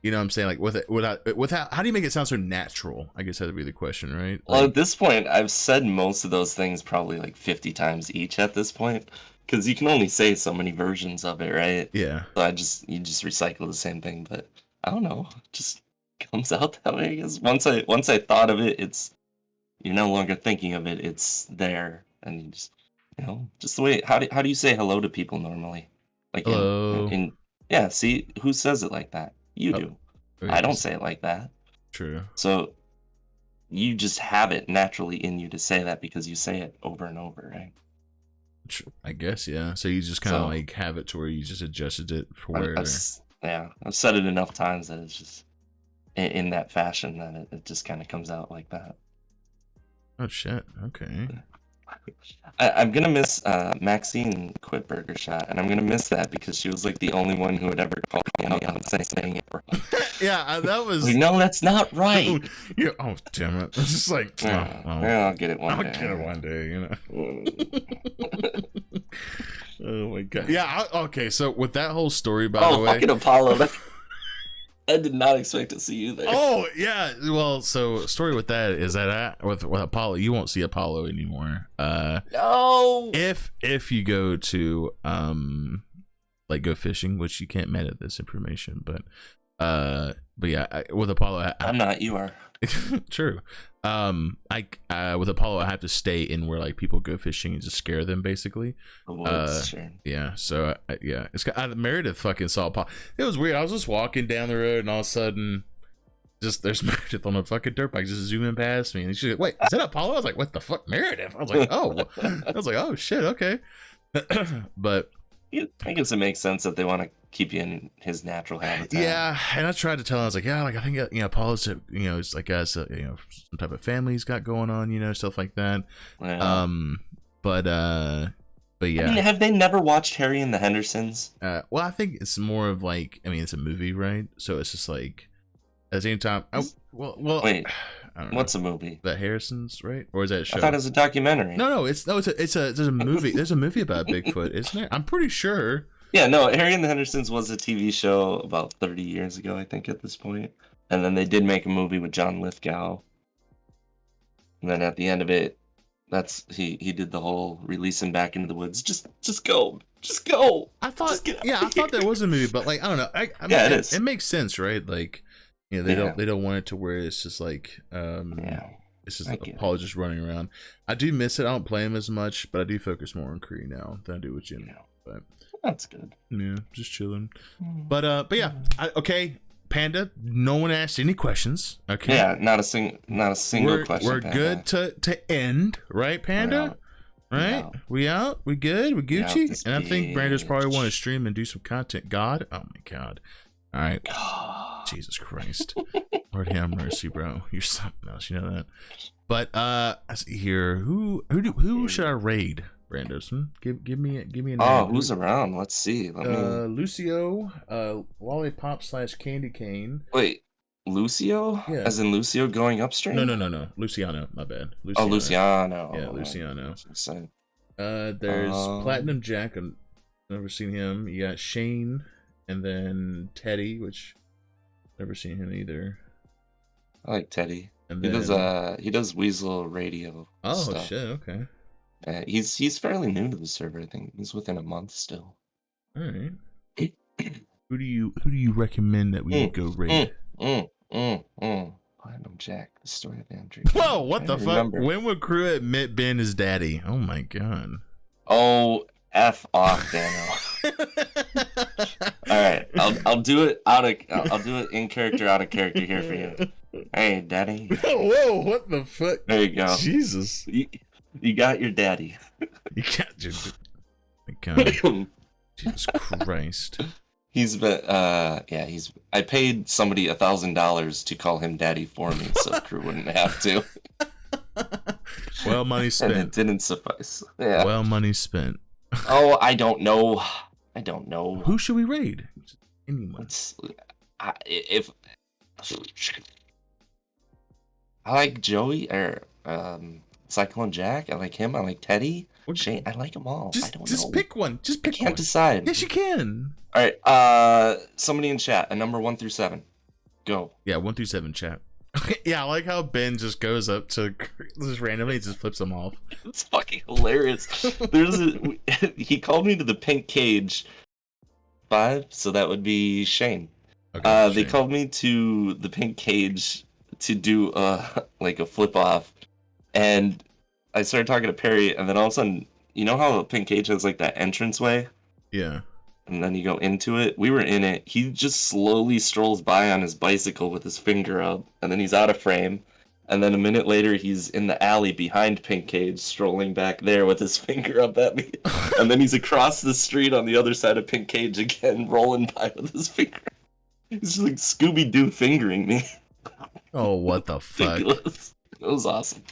you know what I'm saying, like without how do you make it sound so natural? I guess that would be the question, right? Well, at this point, I've said most of those things probably like 50 times each at this point, because you can only say so many versions of it, right? Yeah. So you just recycle the same thing, but I don't know, it just comes out that way. I guess once I thought of it, you're no longer thinking of it; it's there, and you just. You know, just the way. How do you say hello to people normally? Like hello. Yeah. See, who says it like that? You do. I don't say it like that. True. So you just have it naturally in you to say that because you say it over and over, right? I guess, yeah. So you just kind of like have it to where you just adjusted it for where. I've said it enough times that it's just in that fashion that it just kind of comes out like that. Oh shit! Okay. I'm gonna miss Maxine quit Burger Shot, and I'm gonna miss that because she was like the only one who would ever call me out on saying it wrong. Yeah, that was. Like, no, that's not right. Yeah. Oh damn it! It's just like. I'll get it one day. I'll get it one day. You know. Oh my god. Yeah. Okay. So with that whole story, by the way. Oh, fucking Apollo. I did not expect to see you there. Oh yeah, well, so story with that is that with Apollo, you won't see Apollo anymore. No. If you go to like go fishing, which you can't edit this information, but yeah, with Apollo, I'm not. You are. True. With Apollo, I have to stay in where like people go fishing and just scare them, basically. Sure. Yeah. So yeah, Meredith fucking saw Apollo. It was weird. I was just walking down the road, and all of a sudden, there's Meredith on a fucking dirt bike just zooming past me, and she's like, "Wait, is that Apollo?" I was like, "What the fuck, Meredith?" I was like, "Oh," "Oh shit, okay." But I guess it makes sense that they want to keep you in his natural habitat. Yeah, and I tried to tell him, I was like, yeah, like I think Apollo's, it's like has some type of family he's got going on, stuff like that. Yeah. But But yeah, I mean, have they never watched Harry and the Hendersons? well, I think it's more of like, I mean, it's a movie, right? So it's just like at the same time. Well, Wait, I don't know. what's a movie? That Harrison's, right? Or is that a show? I thought it was a documentary. No, it's there's a movie. There's a movie about Bigfoot, isn't there? I'm pretty sure. Yeah, no, Harry and the Hendersons was a TV show about 30 years ago, I think, at this point. And then they did make a movie with John Lithgow. And then at the end of it, he did the whole release him back into the woods. Just go. I thought there was a movie, but like I don't know. I mean, yeah, it is. It makes sense, right? Like, you know, they don't want it to where it's just like it's just Paul just running around. I do miss it. I don't play him as much, but I do focus more on Kree now than I do with Jim. Yeah. But that's good. Yeah, just chilling. But yeah, okay. Panda, no one asked any questions. Okay. Yeah, not a single question. We're Panda. good to end, right, Panda? Right? We out? We good? We Gucci? And I think Brando's probably want to stream and do some content. God? Oh my God. All right. Jesus Christ. Lord have mercy, bro. You're something else, you know that. But I see here. Who should I raid? Brandos, give me a name. Oh, who's around? Let's see. Lucio, Lollipop / Candy Cane. Wait, Lucio? Yeah. As in Lucio going upstream? No. Luciano, my bad. Luciano. Oh, Luciano. Yeah, Luciano. Right. There's Platinum Jack. I've never seen him. You got Shane, and then Teddy, which never seen him either. I like Teddy. And he does Weasel Radio. Oh stuff. Shit! Okay. He's fairly new to the server. I think he's within a month still. All right. Who do you recommend that we go raid? Platinum Jack, the story of Andrew. Whoa! What the fuck? When would crew admit Ben is daddy? Oh my God. Oh, F off, Daniel. All right, I'll do it I'll do it in character, out of character here for you. Hey, daddy. Whoa! What the fuck? There you go. Jesus. You got your daddy. You got your. My God. Jesus Christ. He's been I paid somebody $1,000 to call him daddy for me, so crew wouldn't have to. Well, money spent. And it didn't suffice. Yeah. Well, money spent. Oh, I don't know. Who should we raid? Anyone. If I like Joey or Cyclone Jack, I like him. I like Teddy. Shane, I like them all. I don't know. Just pick one. Just pick one. I can't decide. Yes, you can. All right. Somebody in chat, a number 1 through 7. Go. Yeah, 1 through 7 chat. Yeah, I like how Ben just goes up to just randomly just flips them off. It's fucking hilarious. He called me to the pink cage 5, so that would be Shane. Okay, Shane. They called me to the pink cage to do like a flip off, and I started talking to Perry, and then all of a sudden, you know how a pink cage has like that entranceway? Yeah. And then you go into it. We were in it. He just slowly strolls by on his bicycle with his finger up, and then he's out of frame. And then a minute later, he's in the alley behind Pink Cage, strolling back there with his finger up at me. And then he's across the street on the other side of Pink Cage again, rolling by with his finger. He's just like Scooby-Doo fingering me. Oh, what the fuck? Ridiculous. It was awesome.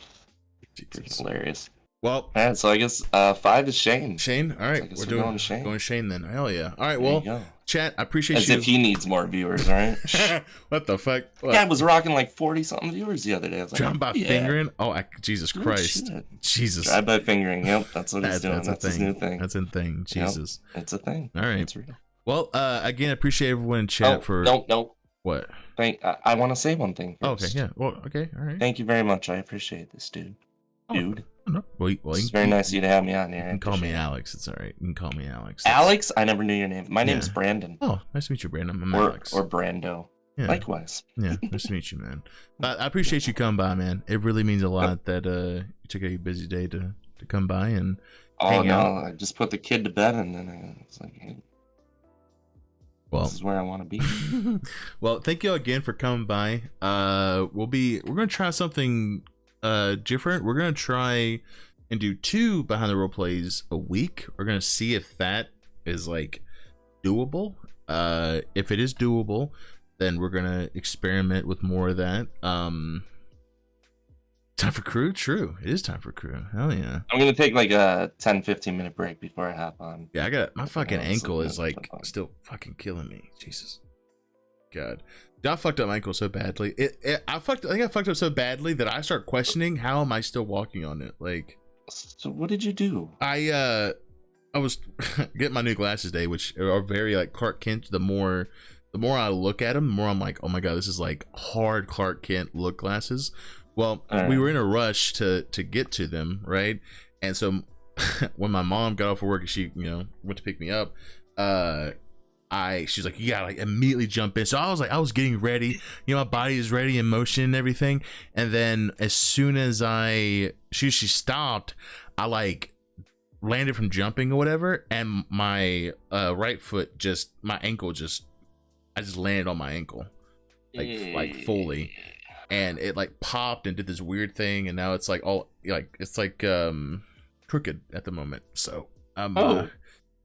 It's hilarious. Well, so I guess 5 is Shane. Shane, all right, so we're going Shane. Going Shane then. Hell yeah! All right, well, chat. I appreciate As you. if he needs more viewers, all right? What the fuck? What? Yeah, I was rocking like 40-something viewers the other day. I was like, drive-by fingering? Oh, Jesus Christ! Shit. Jesus! Drive-by fingering. Yep, that's what he's doing. That's his new thing. That's a thing. Jesus! Yep, it's a thing. All right. It's real. Well, again, I appreciate everyone in chat for. No. What? I want to say one thing first. Okay. Yeah. Well. Okay. All right. Thank you very much. I appreciate this, dude. Dude. No. Well, it's very nice of you to have me on here. You can call me Alex. It's all right. You can call me Alex. Alex? I never knew your name. My name's Brandon. Oh, nice to meet you, Brandon. I'm Alex. Or Brando. Yeah. Likewise. Yeah, nice to meet you, man. I appreciate you coming by, man. It really means a lot that you took a busy day to come by and hang out. I just put the kid to bed and then I was like, hey, well, this is where I want to be. Well, thank you again for coming by. We're gonna try something different. We're gonna try and do 2 behind the role plays a week. We're gonna see if that is like doable. If it is doable, then we're gonna experiment with more of that. Time for crew? True. It is time for crew. Hell yeah. I'm gonna take like a 10-15 minute break before I hop on. Yeah, I got my fucking I'm ankle is sleeping like at the still fucking killing me. Jesus. God. Dude, I fucked up my ankle so badly. I think I fucked up so badly that I start questioning how am I still walking on it? Like, So what did you do? I was getting my new glasses today, which are very like Clark Kent. The more I look at them, the more I'm like, oh my god, this is like hard Clark Kent look glasses. Well, we were in a rush to get to them, right? And so when my mom got off of work and she, went to pick me up, she's like, you gotta like immediately jump in. So I was getting ready, my body is ready in motion and everything. And then as soon as she stopped, I like landed from jumping or whatever, and my right foot I just landed on my ankle like fully, and it like popped and did this weird thing, and now it's like all like it's like crooked at the moment. So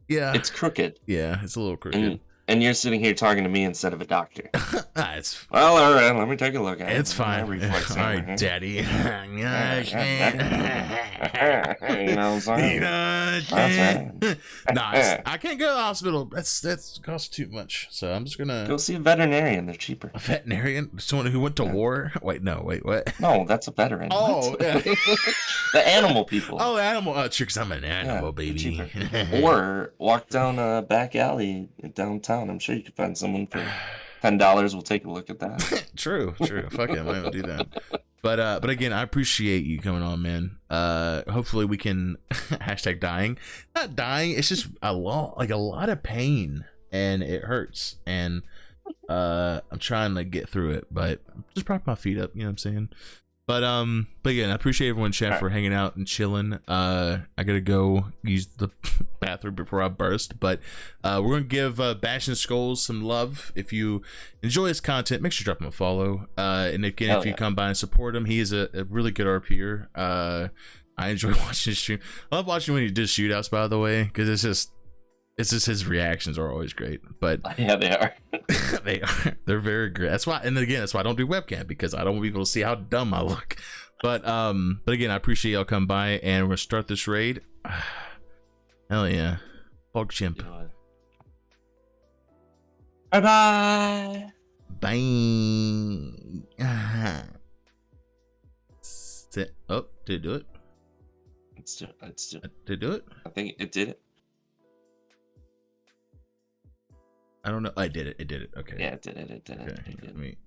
yeah, it's crooked. Yeah, it's a little crooked. And you're sitting here talking to me instead of a doctor. It's well, all right. Let me take a look at it. It's fine. All right, Daddy. You know what I'm saying? Nah, I can't go to the hospital. That's costs too much. So I'm just gonna go see a veterinarian. They're cheaper. A veterinarian? Someone who went to war? Wait, what? No, that's a veteran. Oh, yeah. The animal people. Oh, animal. Because I'm an animal, baby. Or walk down a back alley downtown. I'm sure you could find someone for $10. We'll take a look at that. True. Fuck it, I might do that. But again, I appreciate you coming on, man. Hopefully we can hashtag dying. Not dying. It's just a lot of pain, and it hurts. And I'm trying to get through it, but just prop my feet up. You know what I'm saying? But again, I appreciate everyone in chat for hanging out and chilling. I gotta go use the bathroom before I burst. But we're gonna give Bashing Skulls some love. If you enjoy his content, make sure you drop him a follow. And again, if you come by and support him, he is a really good RPer. I enjoy watching his stream. I love watching when he does shootouts, by the way, because it's just his reactions are always great. But yeah, they are. They're very great. That's why, and again, that's why I don't do webcam, because I don't want people to see how dumb I look. But again, I appreciate y'all come by, and we're gonna start this raid. Hell yeah, Hog Chimp. Bye bye. Bang. Oh, did it do it? Did it do it? I think it did it. I don't know. I did it. It did it. Okay. Yeah, it did it. Okay. Let me